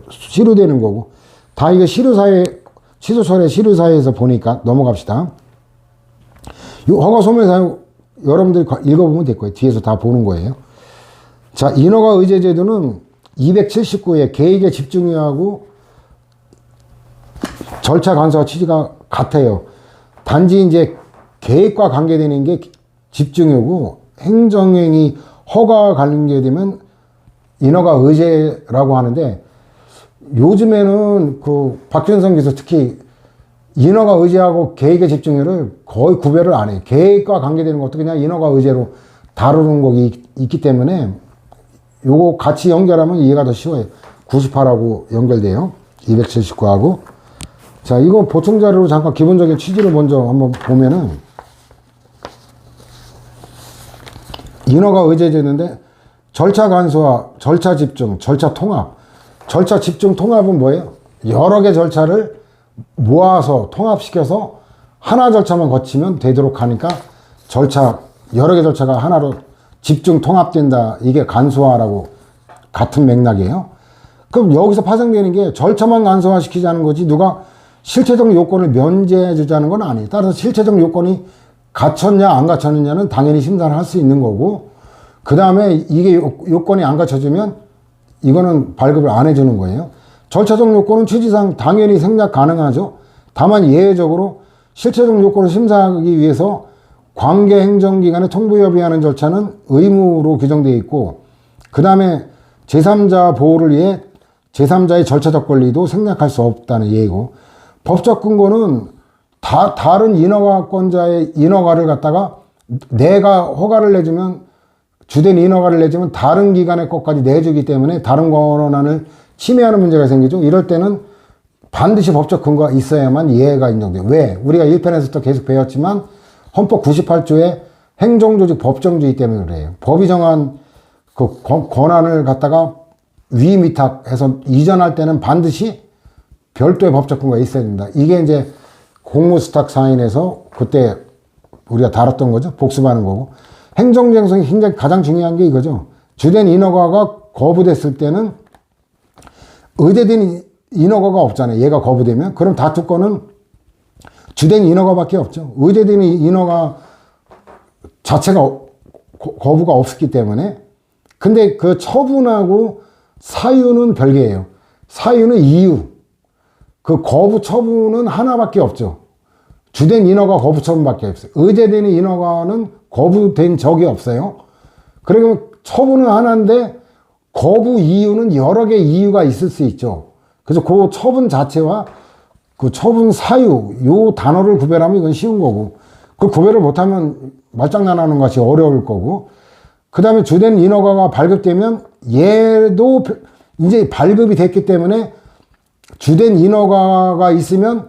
실효되는 거고, 다 이게 실효사회, 취소철회 실효사회에서 보니까 넘어갑시다. 이 허가 소멸 사유 여러분들이 읽어보면 될 거예요. 뒤에서 다 보는 거예요. 자, 인허가 의제 제도는 279에 계획에 집중하고 절차 간소화 취지가 같아요. 단지 이제 계획과 관계되는 게 집중이고, 행정행위 허가와 관계되면 인허가 의제라고 하는데, 요즘에는 그 박준성 교수 특히 인허가 의제하고 계획의 집중률을 거의 구별을 안 해요. 계획과 관계되는 것도 그냥 인허가 의제로 다루는 것이 있기 때문에 요거 같이 연결하면 이해가 더 쉬워요. 98하고 연결돼요. 279하고. 자, 이거 보충 자료로 잠깐 기본적인 취지를 먼저 한번 보면은, 인허가 의제제도인데 절차 간소화, 절차 집중, 절차 통합. 절차 집중 통합은 뭐예요? 여러 개 절차를 모아서 통합시켜서 하나 절차만 거치면 되도록 하니까 절차, 여러 개 절차가 하나로 집중 통합된다. 이게 간소화라고 같은 맥락이에요. 그럼 여기서 파생되는 게 절차만 간소화시키자는 거지, 누가 실체적 요건을 면제해 주자는 건 아니에요. 따라서 실체적 요건이 갖췄냐 안 갖췄느냐는 당연히 심사를 할 수 있는 거고, 그 다음에 이게 요건이 안 갖춰지면 이거는 발급을 안 해주는 거예요. 절차적 요건은 취지상 당연히 생략 가능하죠. 다만 예외적으로 실체적 요건을 심사하기 위해서 관계행정기관에 통보협의하는 절차는 의무로 규정되어 있고, 그 다음에 제3자 보호를 위해 제3자의 절차적 권리도 생략할 수 없다는 예의고, 법적 근거는 다른 인허가권자의 인허가를 갖다가 내가 허가를 내주면, 주된 인허가를 내주면 다른 기관의 것까지 내주기 때문에 다른 권한을 침해하는 문제가 생기죠. 이럴 때는 반드시 법적 근거가 있어야만 예외가 인정돼요. 왜? 우리가 1편에서도 계속 배웠지만 헌법 98조의 행정조직 법정주의 때문에 그래요. 법이 정한 그 권한을 갖다가 위위탁해서 이전할 때는 반드시 별도의 법적 근거가 있어야 된다. 이게 이제 공무수탁 사인에서 그때 우리가 다뤘던 거죠. 복습하는 거고. 행정쟁성이 굉장히 가장 중요한 게 이거죠. 주된 인허가가 거부됐을 때는 의제된 인허가가 없잖아요. 얘가 거부되면. 그럼 다투권은 주된 인허가밖에 없죠. 의제된 인허가 자체가 거부가 없었기 때문에. 근데 그 처분하고 사유는 별개예요. 사유는 이유. 그 거부 처분은 하나밖에 없죠. 주된 인허가 거부 처분밖에 없어요. 의제된 인허가는 거부된 적이 없어요. 그러면 처분은 하나인데 거부 이유는 여러 개 이유가 있을 수 있죠. 그래서 그 처분 자체와 그 처분 사유, 요 단어를 구별하면 이건 쉬운 거고, 그 구별을 못하면 말장난하는 것이 어려울 거고, 그 다음에 주된 인허가가 발급되면 얘도 이제 발급이 됐기 때문에 주된 인허가가 있으면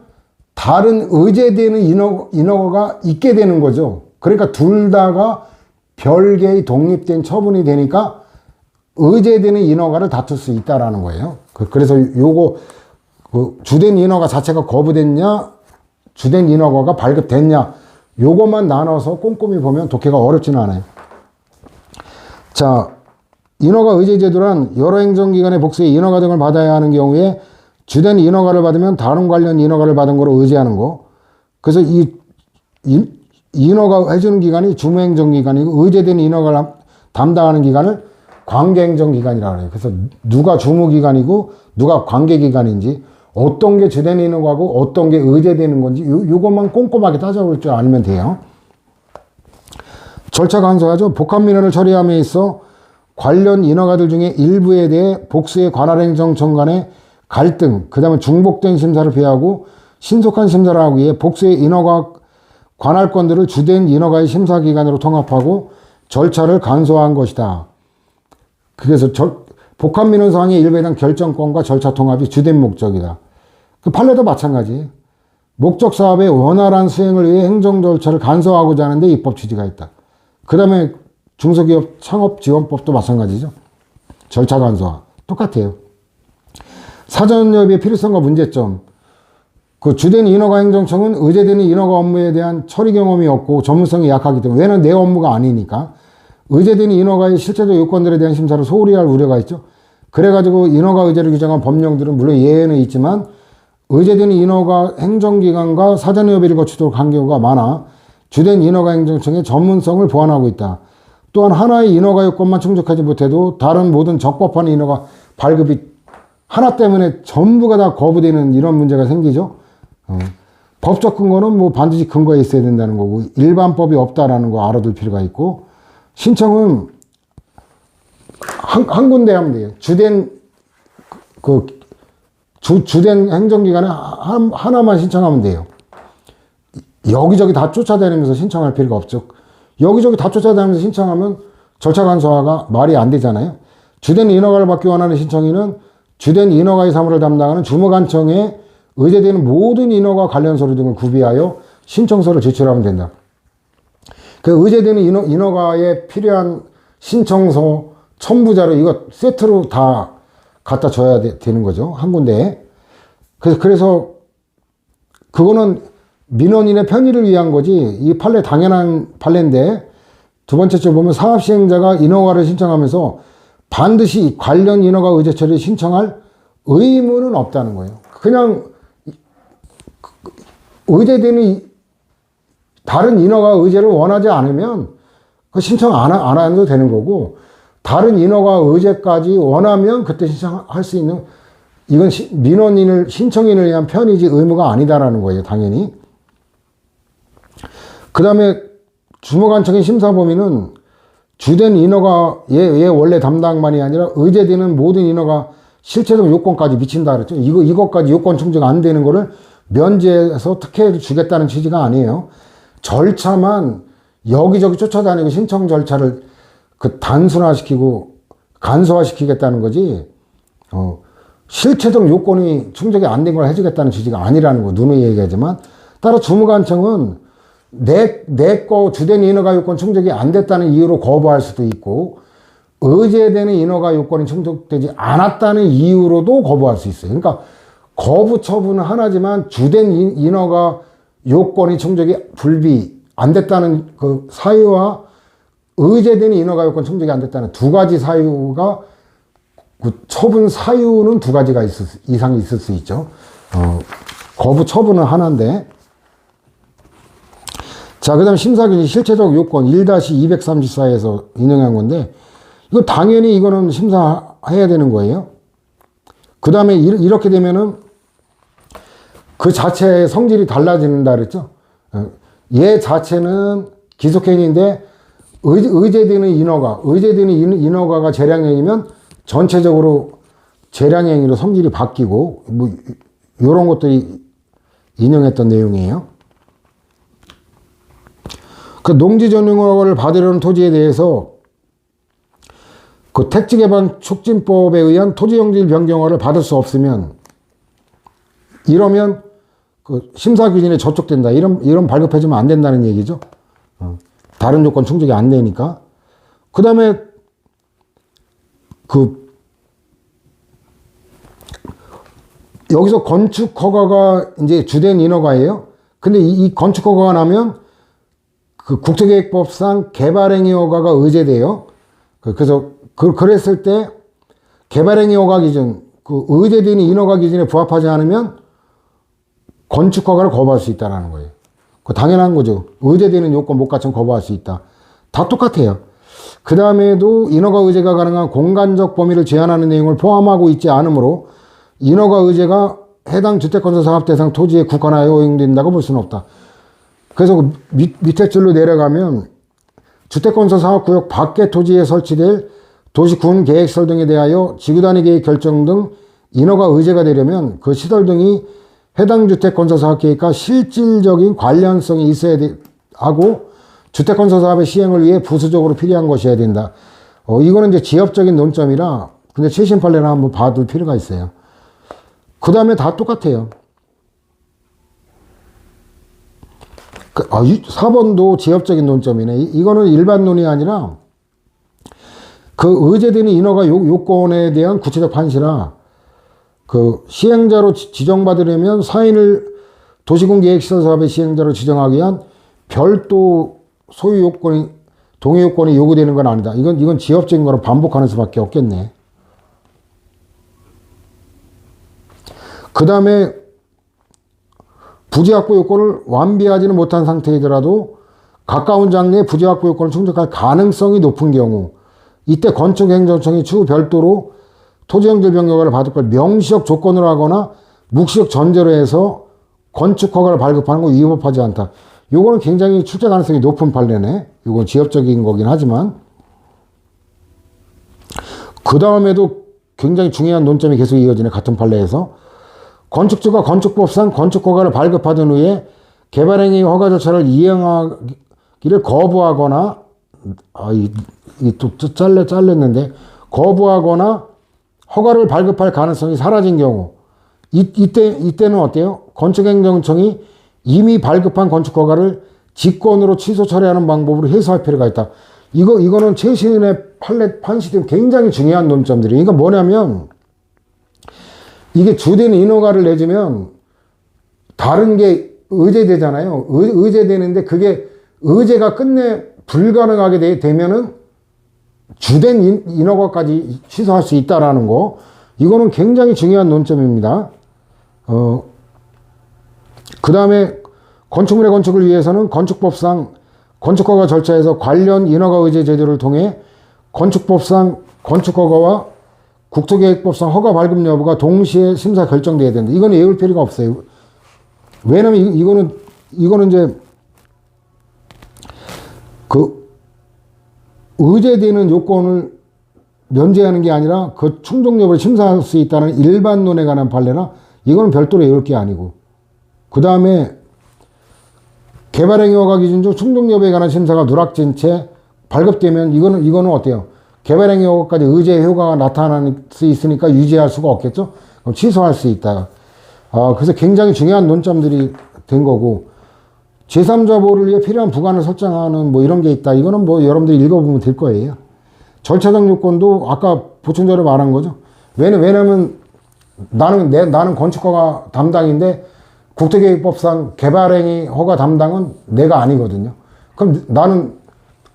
다른 의제되는 인허가가 있게 되는 거죠. 그러니까 둘 다가 별개의 독립된 처분이 되니까 의제되는 인허가를 다툴 수 있다라는 거예요. 그래서 요거 그 주된 인허가 자체가 거부됐냐, 주된 인허가가 발급됐냐, 요것만 나눠서 꼼꼼히 보면 독해가 어렵지는 않아요. 자, 인허가 의제 제도란 여러 행정기관의 복수의 인허가 등을 받아야 하는 경우에 주된 인허가를 받으면 다른 관련 인허가를 받은 거로 의제하는 거. 그래서 이 인허가 해주는 기관이 주무행정기관이고 의제된 인허가를 담당하는 기관을 관계행정기관이라고 해요. 그래서 누가 주무기관이고 누가 관계기관인지, 어떤 게 주된 인허가고 어떤 게 의제되는 건지 요것만 꼼꼼하게 따져볼 줄 알면 돼요. 절차 간소하죠. 복합민원을 처리함에 있어 관련 인허가들 중에 일부에 대해 복수의 관할행정청 간의 갈등, 그 다음에 중복된 심사를 피하고 신속한 심사를 하기 위해 복수의 인허가 관할권들을 주된 인허가의 심사기관으로 통합하고 절차를 간소화한 것이다. 그래서 복합민원사항의 일부에 대한 결정권과 절차 통합이 주된 목적이다. 그 판례도 마찬가지. 목적 사업의 원활한 수행을 위해 행정 절차를 간소화하고자 하는데 입법 취지가 있다. 그 다음에 중소기업 창업지원법도 마찬가지죠. 절차 간소화. 똑같아요. 사전협의의 필요성과 문제점. 그 주된 인허가 행정청은 의제되는 인허가 업무에 대한 처리 경험이 없고 전문성이 약하기 때문에, 왜냐면 내 업무가 아니니까 의제되는 인허가의 실체적 요건들에 대한 심사를 소홀히 할 우려가 있죠. 그래가지고 인허가 의제를 규정한 법령들은 물론 예외는 있지만 의제되는 인허가 행정기관과 사전협의를 거치도록 한 경우가 많아 주된 인허가 행정청의 전문성을 보완하고 있다. 또한 하나의 인허가 요건만 충족하지 못해도 다른 모든 적법한 인허가 발급이 하나 때문에 전부가 다 거부되는 이런 문제가 생기죠. 법적 근거는 뭐 반드시 근거에 있어야 된다는 거고, 일반법이 없다라는 거 알아둘 필요가 있고, 신청은 한 군데 하면 돼요. 주된 행정기관에 하나만 신청하면 돼요. 여기저기 다 쫓아다니면서 신청할 필요가 없죠. 여기저기 다 쫓아다니면서 신청하면 절차 간소화가 말이 안 되잖아요. 주된 인허가를 받기 원하는 신청인은 주된 인허가의 사무를 담당하는 주무관청에 의제되는 모든 인허가 관련 서류 등을 구비하여 신청서를 제출하면 된다. 그 의제되는 인허가에 필요한 신청서, 첨부자료 이거 세트로 다 갖다 줘야 되는 거죠. 한 군데에. 그래서 그거는 민원인의 편의를 위한 거지, 이 판례 당연한 판례인데, 두 번째 줄 보면 사업시행자가 인허가를 신청하면서 반드시 관련 인허가 의제 처리를 신청할 의무는 없다는 거예요. 그냥 의제되는 다른 인허가 의제를 원하지 않으면 그 신청 안 해도 되는 거고, 다른 인허가 의제까지 원하면 그때 신청할 수 있는, 이건 신청인을 위한 편의지 의무가 아니다라는 거예요, 당연히. 그 다음에 주무관청의 심사 범위는 주된 인허가 얘 원래 담당만이 아니라 의제되는 모든 인허가 실체적 요건까지 미친다 그랬죠. 이것까지 요건 충족 안 되는 거를 면제해서 특혜를 주겠다는 취지가 아니에요. 절차만 여기저기 쫓아다니고 신청 절차를 단순화시키고 간소화시키겠다는 거지, 실체적 요건이 충족이 안 된 걸 해주겠다는 취지가 아니라는 거 누누이 얘기하지만, 따라 주무관청은 내 거 주된 인허가 요건 충족이 안 됐다는 이유로 거부할 수도 있고, 의제되는 인허가 요건이 충족되지 않았다는 이유로도 거부할 수 있어요. 그러니까 거부 처분은 하나지만 주된 인허가 요건이 충족이 안 됐다는 그 사유와 의제되는 인허가 요건 충족이 안 됐다는 두 가지 사유가, 그 처분 사유는 두 가지가 이상 있을 수 있죠. 거부 처분은 하나인데. 자, 그 다음 심사기준 실체적 요건 1-234에서 인용한 건데, 이거 당연히 이거는 심사해야 되는 거예요. 그 다음에 이렇게 되면은 그 자체의 성질이 달라진다 그랬죠. 얘 자체는 기속행위인데 의제되는 인허가가 재량행위면 전체적으로 재량행위로 성질이 바뀌고 뭐 이런 것들이 인용했던 내용이에요. 그 농지 전용 허가를 받으려는 토지에 대해서 그 택지개발 촉진법에 의한 토지용지 변경 허가를 받을 수 없으면 이러면 그 심사 기준에 저촉된다. 이런 발급해주면 안 된다는 얘기죠. 다른 요건 충족이 안 되니까. 그 다음에 여기서 건축 허가가 이제 주된 인허가예요. 근데 이 건축 허가가 나면 그 국토계획법상 개발행위 허가가 의제돼요. 그래서 그랬을 때 개발행위 허가 기준, 그 의제되는 인허가 기준에 부합하지 않으면 건축 허가를 거부할 수 있다는 거예요. 그 당연한 거죠. 의제되는 요건 못 갖추면 거부할 수 있다. 다 똑같아요. 그 다음에도 인허가 의제가 가능한 공간적 범위를 제한하는 내용을 포함하고 있지 않으므로 인허가 의제가 해당 주택건설 사업 대상 토지에 국한하여 허용된다고 볼 수는 없다. 그래서 그 밑에 줄로 내려가면 주택건설 사업구역 밖의 토지에 설치될 도시군 계획시설 등에 대하여 지구단위 계획 결정 등 인허가 의제가 되려면 그 시설 등이 해당 주택건설 사업 계획과 실질적인 관련성이 있어야 하고 주택건설 사업의 시행을 위해 부수적으로 필요한 것이어야 된다. 이거는 이제 지역적인 논점이라 근데 최신 판례를 한번 봐둘 필요가 있어요. 그 다음에 다 똑같아요. 4번도 지역적인 논점이네. 이거는 일반론이 아니라 그 의제되는 인허가 요건에 대한 구체적 판시라 그 시행자로 지정받으려면 사인을 도시군 계획시설 사업의 시행자로 지정하기 위한 별도 소유 요건이 동의 요건이 요구되는 건 아니다. 이건 지역적인 거로 반복하는 수밖에 없겠네. 그 다음에 부지 확보 요건을 완비하지는 못한 상태이더라도 가까운 장래에 부지 확보 요건을 충족할 가능성이 높은 경우 이때 건축행정청이 추후 별도로 토지용지 변경허가를 받을 걸 명시적 조건으로 하거나 묵시적 전제로 해서 건축허가를 발급하는 거 위법하지 않다. 요거는 굉장히 출제 가능성이 높은 판례네. 요건 지역적인 거긴 하지만 그 다음에도 굉장히 중요한 논점이 계속 이어지네. 같은 판례에서 건축주가 건축법상 건축허가를 발급하던 후에 개발행위 허가 절차를 이행하기를 거부하거나 또 잘렸는데 거부하거나 허가를 발급할 가능성이 사라진 경우 이때는 어때요? 건축행정청이 이미 발급한 건축허가를 직권으로 취소 처리하는 방법으로 해소할 필요가 있다. 이거는 최신의 판시된 굉장히 중요한 논점들이. 그러니까 뭐냐면 이게 주된 인허가를 내주면 다른 게 의제되잖아요. 의제되는데 그게 의제가 끝내 불가능하게 되면은 주된 인허가까지 취소할 수 있다라는 거. 이거는 굉장히 중요한 논점입니다. 그 다음에 건축물의 건축을 위해서는 건축법상 건축허가 절차에서 관련 인허가 의제 제도를 통해 건축법상 건축허가와 국토계획법상 허가 발급 여부가 동시에 심사 결정돼야 된다. 이거는 외울 필요가 없어요. 왜냐면 이거는 이제 그 의제되는 요건을 면제하는 게 아니라 그 충족 여부를 심사할 수 있다는 일반론에 관한 판례라 이거는 별도로 외울 게 아니고 그 다음에 개발행위 허가 기준 중 충족 여부에 관한 심사가 누락된 채 발급되면 이거는 어때요? 개발행위 허가까지 의제 효과가 나타날 수 있으니까 유지할 수가 없겠죠? 그럼 취소할 수 있다. 그래서 굉장히 중요한 논점들이 된 거고 제3자 보호를 위해 필요한 부관을 설정하는 뭐 이런 게 있다. 이거는 뭐 여러분들이 읽어보면 될 거예요. 절차적 요건도 아까 보충자료 말한 거죠. 왜냐면 나는 건축허가 담당인데 국토계획법상 개발행위 허가 담당은 내가 아니거든요. 그럼 나는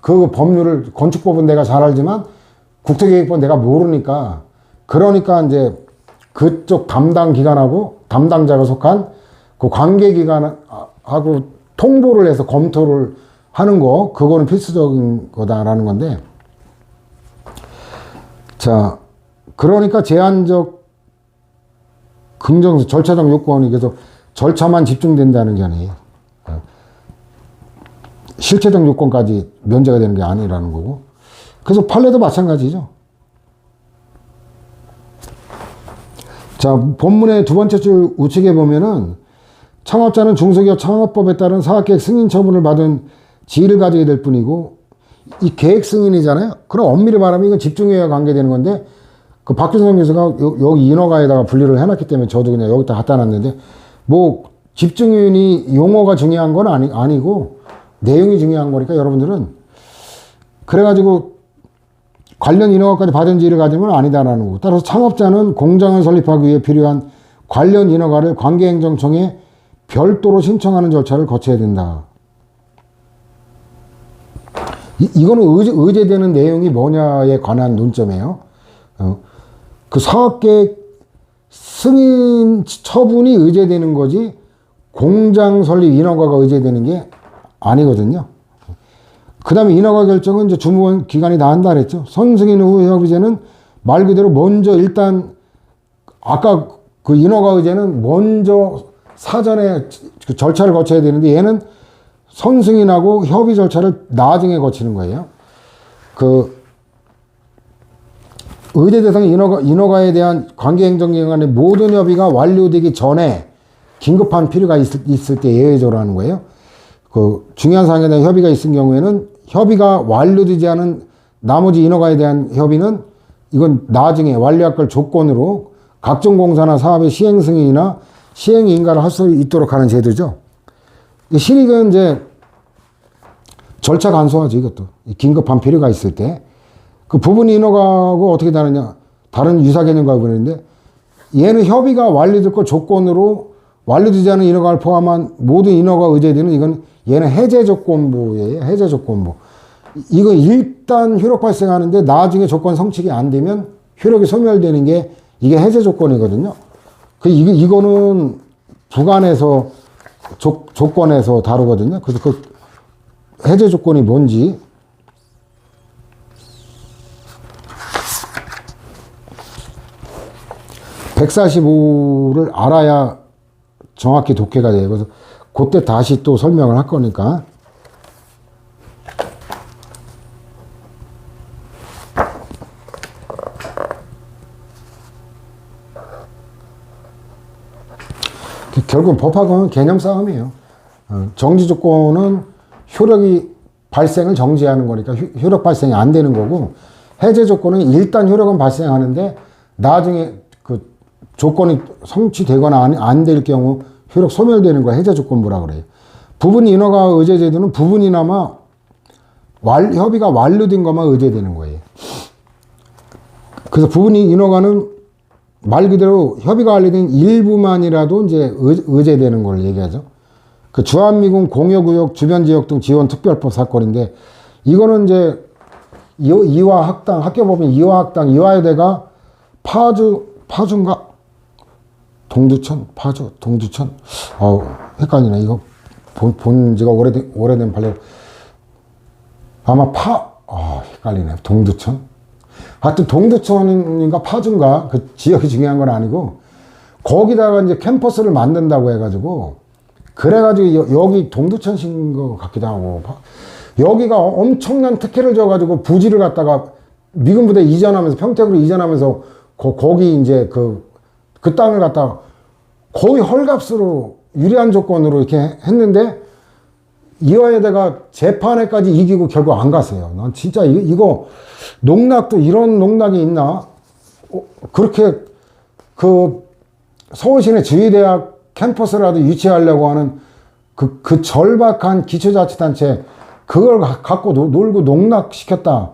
그 법률을 건축법은 내가 잘 알지만 국토계획법 내가 모르니까 그러니까 이제 그쪽 담당 기관하고 담당자가 속한 그 관계기관하고 통보를 해서 검토를 하는 거 그거는 필수적인 거다라는 건데 자 그러니까 제한적 긍정적 절차적 요건이 계속 절차만 집중된다는 게 아니에요. 실체적 요건까지 면제가 되는 게 아니라는 거고 그래서 판례도 마찬가지죠. 자, 본문의 두 번째 줄 우측에 보면은 창업자는 중소기업 창업법에 따른 사업계획 승인 처분을 받은 지위를 가지게 될 뿐이고, 이 계획 승인이잖아요. 그럼 엄밀히 말하면 이건 집중회의와 관계되는 건데, 그 박준성 교수가 여기 인허가에다가 분리를 해놨기 때문에 저도 그냥 여기다 갖다 놨는데, 뭐 집중회의 용어가 중요한 건 아니고 내용이 중요한 거니까 여러분들은 그래가지고 관련 인허가까지 받은 지위를 가지는 건 아니다라는 거고, 따라서 창업자는 공장을 설립하기 위해 필요한 관련 인허가를 관계행정청에 별도로 신청하는 절차를 거쳐야 된다. 이거는 의제되는 내용이 뭐냐에 관한 논점이에요. 그 사업계획 승인 처분이 의제되는 거지 공장 설립 인허가가 의제되는 게 아니거든요. 그 다음에 인허가 결정은 이제 주무원 기관이 다 한다 그랬죠. 선승인 후 협의제는 말 그대로 먼저 일단 아까 그 인허가 의제는 먼저 사전에 그 절차를 거쳐야 되는데 얘는 선승인하고 협의 절차를 나중에 거치는 거예요. 그 의제 대상 인허가에 대한 관계행정기관의 모든 협의가 완료되기 전에 긴급한 필요가 있을 때 예외적으로 하는 거예요. 그 중요한 사항에 대한 협의가 있은 경우에는 협의가 완료되지 않은 나머지 인허가에 대한 협의는 이건 나중에 완료할 걸 조건으로 각종 공사나 사업의 시행 승인이나 시행 인가를 할 수 있도록 하는 제도죠. 실익은 이제 절차 간소화죠. 이것도 긴급한 필요가 있을 때 그 부분 인허가하고 어떻게 다르냐, 다른 유사 개념과 보는데 얘는 협의가 완료될 조건으로 완료되지 않은 인허가를 포함한 모든 인허가 의제되는 이건 얘는 해제 조건부예요. 해제 조건부. 이거 일단 효력 발생하는데 나중에 조건 성취가 안 되면 효력이 소멸되는 게 이게 해제 조건이거든요. 이거는 부관에서 조건에서 다루거든요. 그래서 그 해제 조건이 뭔지 (145를) 알아야 정확히 독해가 돼요. 그래서 그때 다시 또 설명을 할 거니까. 결국 법학은 개념 싸움이에요. 정지 조건은 효력이 발생을 정지하는 거니까 효력 발생이 안 되는 거고, 해제 조건은 일단 효력은 발생하는데 나중에 그 조건이 성취되거나 안 될 경우 효력 소멸되는 거 해제 조건부라 그래요. 부분 인허가 의제 제도는 부분이나마 협의가 완료된 것만 의제되는 거예요. 그래서 부분 인허가는 말 그대로 협의가 완료된 일부만이라도 이제 의제되는 걸 얘기하죠. 그 주한미군 공여구역 주변지역 등 지원특별법 사건인데, 이거는 이제 이화학당, 학교법인 이화학당, 이화여대가 파주인가? 동두천? 헷갈리네. 이거 본 지가 오래된 판례. 아마 헷갈리네. 동두천? 하여튼 동두천인가 파주인가? 그 지역이 중요한 건 아니고, 거기다가 이제 캠퍼스를 만든다고 해가지고, 그래가지고 여기 동두천인 것 같기도 하고, 여기가 엄청난 특혜를 줘가지고 부지를 갖다가 미군 부대 이전하면서, 평택으로 이전하면서 거기 이제 그 땅을 갖다가 거의 헐값으로 유리한 조건으로 이렇게 했는데, 이화여대가 재판에까지 이기고 결국 안 갔어요. 난 진짜 이거 농락도 이런 농락이 있나? 그렇게 그 서울시내 지휘대학 캠퍼스라도 유치하려고 하는 그 절박한 기초자치단체, 그걸 갖고 놀고 농락시켰다.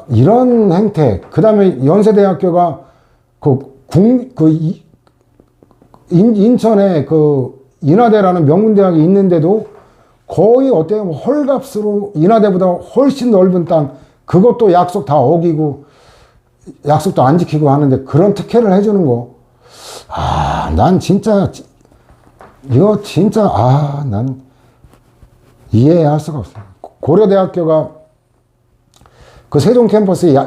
이런 행태. 그 다음에 연세대학교가 인천에 그 인하대라는 명문대학이 있는데도 거의 어때요? 헐값으로 인하대보다 훨씬 넓은 땅, 그것도 약속 다 어기고 약속도 안 지키고 하는데 그런 특혜를 해주는 거. 난 진짜 이거 진짜 난 이해할 수가 없어요. 고려대학교가 그 세종 캠퍼스에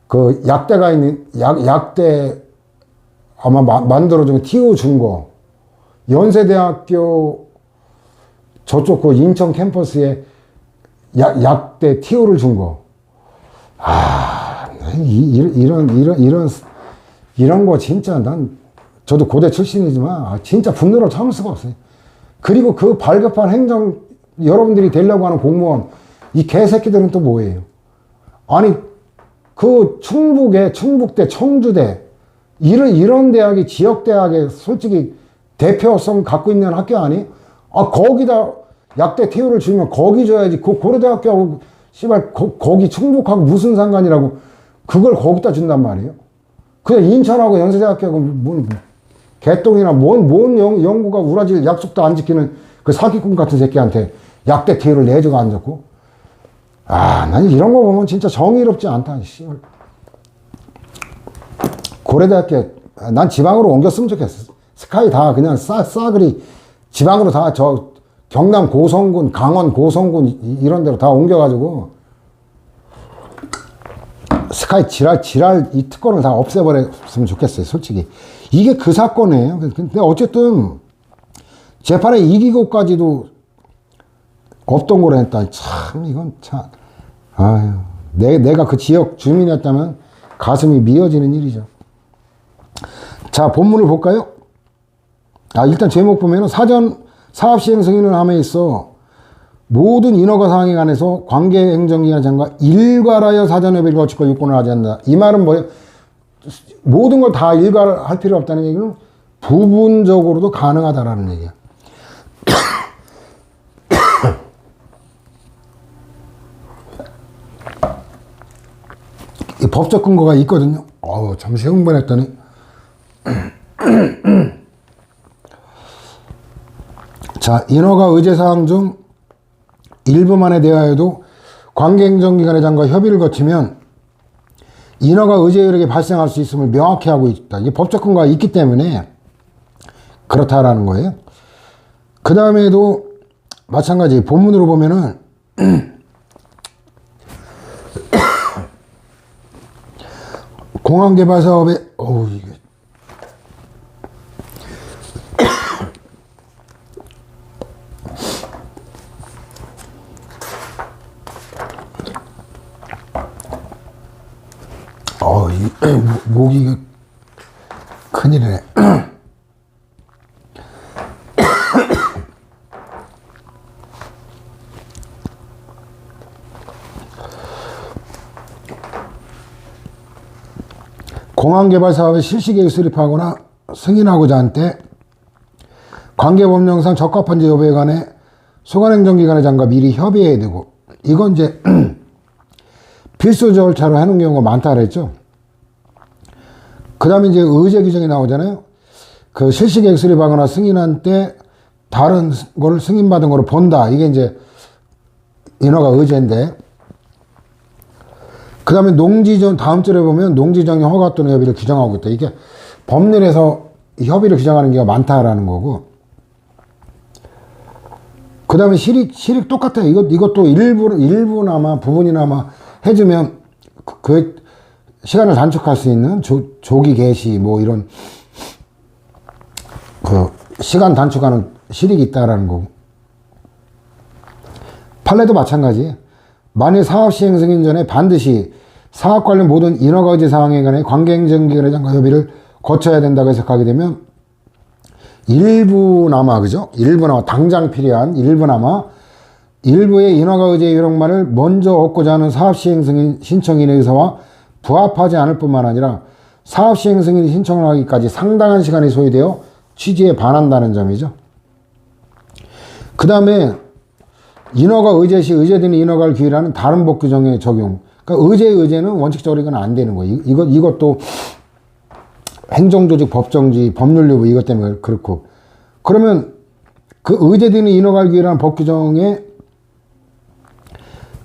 그 약대가 있는 약대 아마 만들어준 띄워준 거, 연세대학교 저쪽 그 인천 캠퍼스에 약대 TO를 준 거. 이런 이런 거 진짜 저도 고대 출신이지만 진짜 분노를 참을 수가 없어요. 그리고 그 발급한 행정 여러분들이 되려고 하는 공무원 이 개새끼들은 또 뭐예요? 아니 그 충북대 청주대 이런 대학이 지역대학에 솔직히 대표성 갖고 있는 학교 아니? 거기다 약대 태우를 주면 거기 줘야지. 그 고려대학교하고 씨발 거기 충북하고 무슨 상관이라고 그걸 거기다 준단 말이에요. 그냥 인천하고 연세대학교하고 뭔 개똥이나 뭔 연구가 우라질 약속도 안 지키는 그 사기꾼 같은 새끼한테 약대 태우를 내줘가 앉았고. 난 이런 거 보면 진짜 정의롭지 않다. 씨발. 고려대학교 난 지방으로 옮겼으면 좋겠어. 스카이 다 그냥 싸그리 지방으로 다 경남 고성군, 강원 고성군 이런 데로 다 옮겨가지고 스카이 지랄 이 특권을 다 없애버렸으면 좋겠어요. 솔직히 이게 그 사건이에요. 근데 어쨌든 재판에 이기고까지도 없던 걸 했다. 참 이건 참 내가 그 지역 주민이었다면 가슴이 미어지는 일이죠. 자, 본문을 볼까요? 일단 제목 보면은 사업시행 승인을 함에 있어 모든 인허가 사항에 관해서 관계행정기관장과 일괄하여 사전협의를 거치고 유권을 하지 않는다. 이 말은 뭐예요? 모든 걸 다 일괄 할 필요 없다는 얘기는 부분적으로도 가능하다라는 얘기야. 이 법적 근거가 있거든요. 잠시 흥분했더니 자, 인허가 의제사항 중 일부만에 대하여도 관계행정기관의 장과 협의를 거치면 인허가 의제 효력이 발생할 수 있음을 명확히 하고 있다. 이게 법적 근거가 있기 때문에 그렇다라는 거예요. 그 다음에도 마찬가지 본문으로 보면은 공항개발 사업에 이게 목이 큰일이네. 공항개발 사업의 실시계획 수립하거나 승인하고자 할 때 관계법령상 적합한지 여부에 관해 소관행정기관의 장과 미리 협의해야 되고, 이건 이제 필수 절차로 해놓은 경우가 많다 그랬죠. 그 다음에 이제 의제 규정이 나오잖아요. 그 실시계획 수립하거나 승인한 때 다른 걸 승인받은 거로 본다. 이게 이제 인허가 의제인데, 그 다음에 농지전, 다음 줄에 보면 농지정의 허가 또는 협의를 규정하고 있다. 이게 법률에서 협의를 규정하는 게 많다라는 거고, 그 다음에 실익 똑같아요. 이것도 일부나마 부분이나마 해주면 그 시간을 단축할 수 있는 조기 개시 뭐 이런 그 시간 단축하는 실익이 있다라는 거고, 판례도 마찬가지예요. 만일 사업 시행 승인 전에 반드시 사업 관련 모든 인허가 의제 사항에 관해 관계행정기관의 장과 협의를 거쳐야 된다고 해석하게 되면 일부나마, 그죠? 일부나마, 당장 필요한 일부의 인허가 의제 요령만을 먼저 얻고자 하는 사업 시행 승인 신청인의 의사와 부합하지 않을 뿐만 아니라 사업 시행 승인 신청을 하기까지 상당한 시간이 소요되어 취지에 반한다는 점이죠. 그 다음에 인허가 의제 시 의제되는 인허가를 기일하는 다른 법 규정의 적용. 그러니까 의제는 원칙적으로 이건 안 되는 거예요. 이것도 행정조직, 법정지, 법률유보 이것 때문에 그렇고. 그러면 그 의제되는 인허가를 기일하는 법 규정에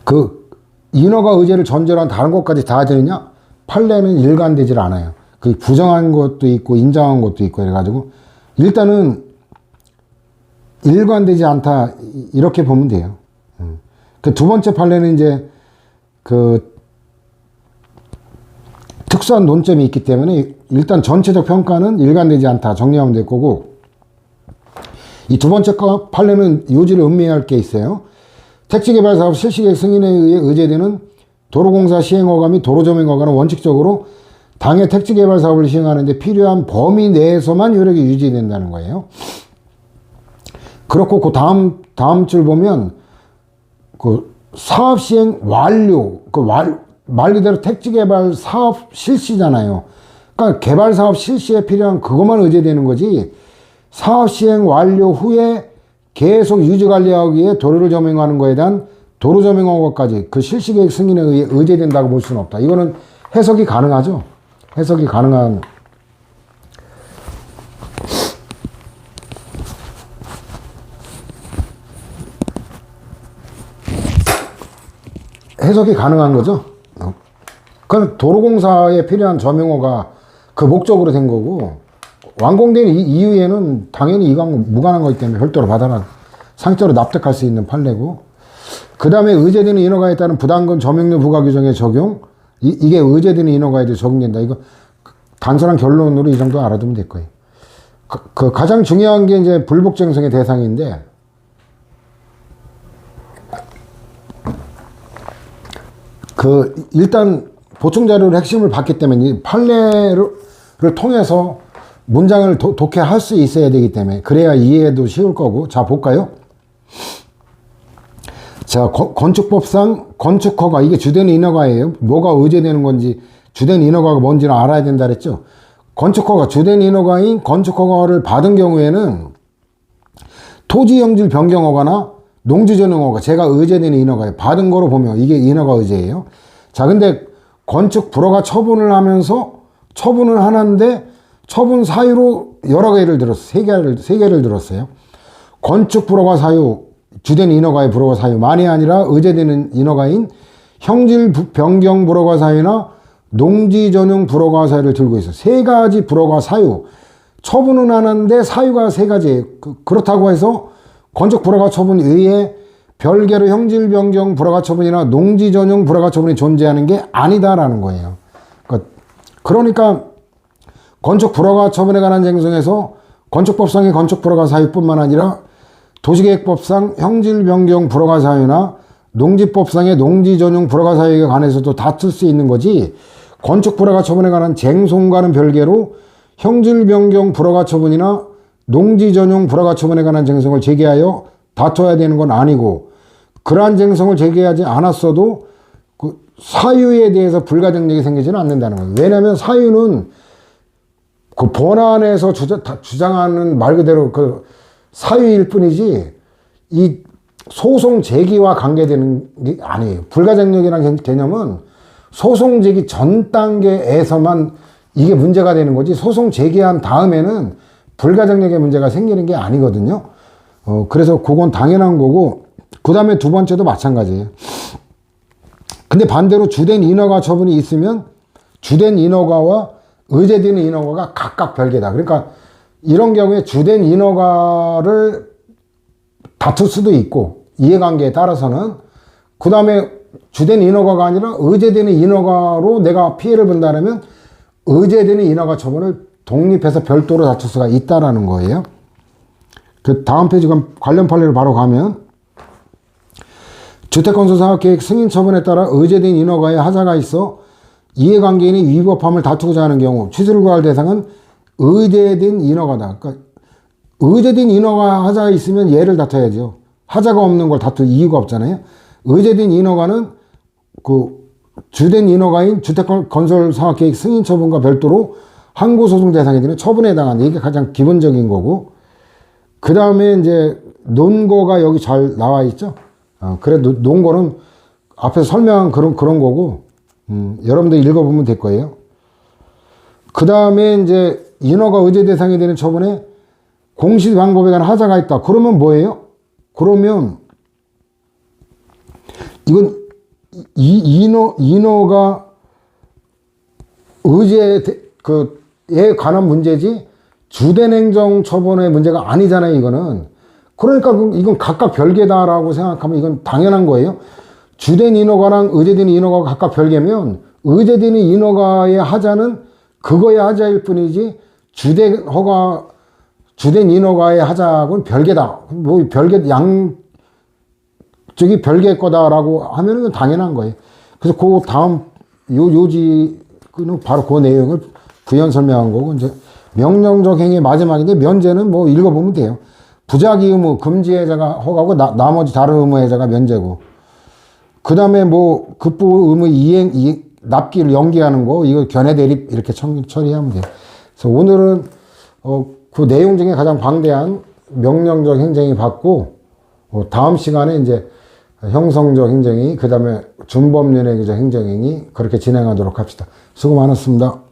그 인허가 의제를 전제로 한 다른 것까지 다 되느냐? 판례는 일관되질 않아요. 그 부정한 것도 있고 인정한 것도 있고 해가지고 일단은 일관되지 않다 이렇게 보면 돼요. 그 두 번째 판례는 이제 그 특수한 논점이 있기 때문에 일단 전체적 평가는 일관되지 않다 정리하면 될 거고, 이 두 번째 판례는 요지를 음미할 게 있어요. 택지개발사업 실시계획 승인에 의해 의제되는 도로공사 시행허가 및 도로조명허가는 원칙적으로 당의 택지 개발 사업을 시행하는데 필요한 범위 내에서만 효력이 유지된다는 거예요. 그렇고 그 다음 줄 보면 그 사업 시행 완료, 말 그대로 택지 개발 사업 실시잖아요. 그러니까 개발 사업 실시에 필요한 그것만 의제되는 거지, 사업 시행 완료 후에 계속 유지 관리하기 위해 도로를 점용하는 거에 대한 도로 점용허가까지 그 실시 계획 승인에 의해 의제된다고 볼 수는 없다. 이거는 해석이 가능하죠. 해석이 가능한. 해석이 가능한 거죠. 그럼 도로공사에 필요한 점용어가 그 목적으로 된 거고, 완공된 이후에는 당연히 이건 무관한 거기 때문에 별도로 받아라, 상적으로 납득할 수 있는 판례고, 그 다음에 의제되는 인허가에 따른 부담금 점용료 부과 규정의 적용, 이게 의제되는 인허가에도 적용된다. 이거 단순한 결론으로 이 정도 알아두면 될 거예요. 그 가장 중요한 게 이제 불복쟁성의 대상인데, 일단 보충 자료를 핵심을 봤기 때문에 이 판례를 통해서 문장을 독해할 수 있어야 되기 때문에, 그래야 이해도 쉬울 거고. 자, 볼까요? 자, 건축법상 건축허가, 이게 주된 인허가예요. 뭐가 의제되는 건지, 주된 인허가가 뭔지는 알아야 된다 그랬죠. 건축허가, 주된 인허가인 건축허가를 받은 경우에는 토지용질 변경허가나 농지전용허가, 제가 의제되는 인허가에 받은 거로 보면 이게 인허가 의제예요. 자, 근데 건축 불허가 처분을 하면서, 처분을 하는데 처분 사유로 여러 개를 들었어요. 세 개를 들었어요. 건축 불허가 사유, 주된 인허가의 불허가 사유만이 아니라 의제되는 인허가인 형질 변경 불허가 사유나 농지 전용 불허가 사유를 들고 있어요. 세 가지 불허가 사유. 처분은 하는데 사유가 세 가지예요. 그렇다고 해서 건축 불허가 처분 외에 별개로 형질 변경 불허가 처분이나 농지 전용 불허가 처분이 존재하는 게 아니다라는 거예요. 그러니까 건축 불허가 처분에 관한 쟁송에서 건축법상의 건축 불허가 사유뿐만 아니라 도시계획법상 형질 변경 불허가 사유나 농지법상의 농지 전용 불허가 사유에 관해서도 다툴 수 있는 거지, 건축 불허가 처분에 관한 쟁송과는 별개로 형질 변경 불허가 처분이나 농지 전용 불허가 처분에 관한 쟁송을 제기하여 다퉈야 되는 건 아니고, 그러한 쟁송을 제기하지 않았어도 그 사유에 대해서 불가정력이 생기지는 않는다는 거예요. 왜냐하면 사유는 그 본안에서 주장하는 말 그대로 그 사유일 뿐이지, 이 소송 제기와 관계되는 게 아니에요. 불가정력이라는 개념은 소송 제기 전 단계에서만 이게 문제가 되는 거지, 소송 제기한 다음에는 불가정력의 문제가 생기는 게 아니거든요. 그래서 그건 당연한 거고, 그 다음에 두 번째도 마찬가지예요. 근데 반대로 주된 인허가 처분이 있으면 주된 인허가와 의제되는 인허가가 각각 별개다. 그러니까 이런 경우에 주된 인허가를 다툴 수도 있고, 이해관계에 따라서는, 그 다음에 주된 인허가가 아니라 의제되는 인허가로 내가 피해를 본다면 의제되는 인허가 처분을 독립해서 별도로 다툴 수가 있다라는 거예요. 그 다음 페이지 관련 판례를 바로 가면, 주택건설사업계획 승인 처분에 따라 의제된 인허가에 하자가 있어 이해관계인이 위법함을 다투고자 하는 경우 취소를 구할 대상은 의제된 인허가다. 그러니까 의제된 인허가 하자가 있으면 얘를 다퉈야죠. 하자가 없는 걸 다툴 이유가 없잖아요. 의제된 인허가는 그 주된 인허가인 주택건설사업계획 승인 처분과 별도로 항고소송 대상이 되는 처분에 해당한다. 이게 가장 기본적인 거고, 그 다음에 이제 논거가 여기 잘 나와 있죠. 그래, 논거는 앞에서 설명한 그런 거고, 여러분들 읽어보면 될 거예요. 그 다음에 이제 인허가 의제 대상이 되는 처분에 공시 방법에 관한 하자가 있다. 그러면 뭐예요? 그러면 이건 인허가 의제에 관한 문제지 주된 행정 처분의 문제가 아니잖아요, 이거는. 그러니까 이건 각각 별개다라고 생각하면 이건 당연한 거예요. 주된 인허가랑 의제되는 인허가가 각각 별개면 의제되는 인허가의 하자는 그거의 하자일 뿐이지 주된 인허가의 하자하고는 별개다. 뭐 양쪽이 별개일 거다라고 하면은 당연한 거예요. 그래서 그 다음 요지 그는 바로 그 내용을 부연 설명한 거고, 이제 명령적 행위 마지막인데 면제는 뭐 읽어보면 돼요. 부작위 의무 금지 해제가 허가고 나머지 다른 의무 해제가 면제고, 그 다음에 뭐 급부 의무 납기를 연기하는 거 이거 견해 대립 이렇게 처리하면 돼요. 그래서 오늘은 그 내용 중에 가장 방대한 명령적 행정이 받고, 다음 시간에 이제 형성적 행정이, 그 다음에 준법연행적 행정이 그렇게 진행하도록 합시다. 수고 많았습니다.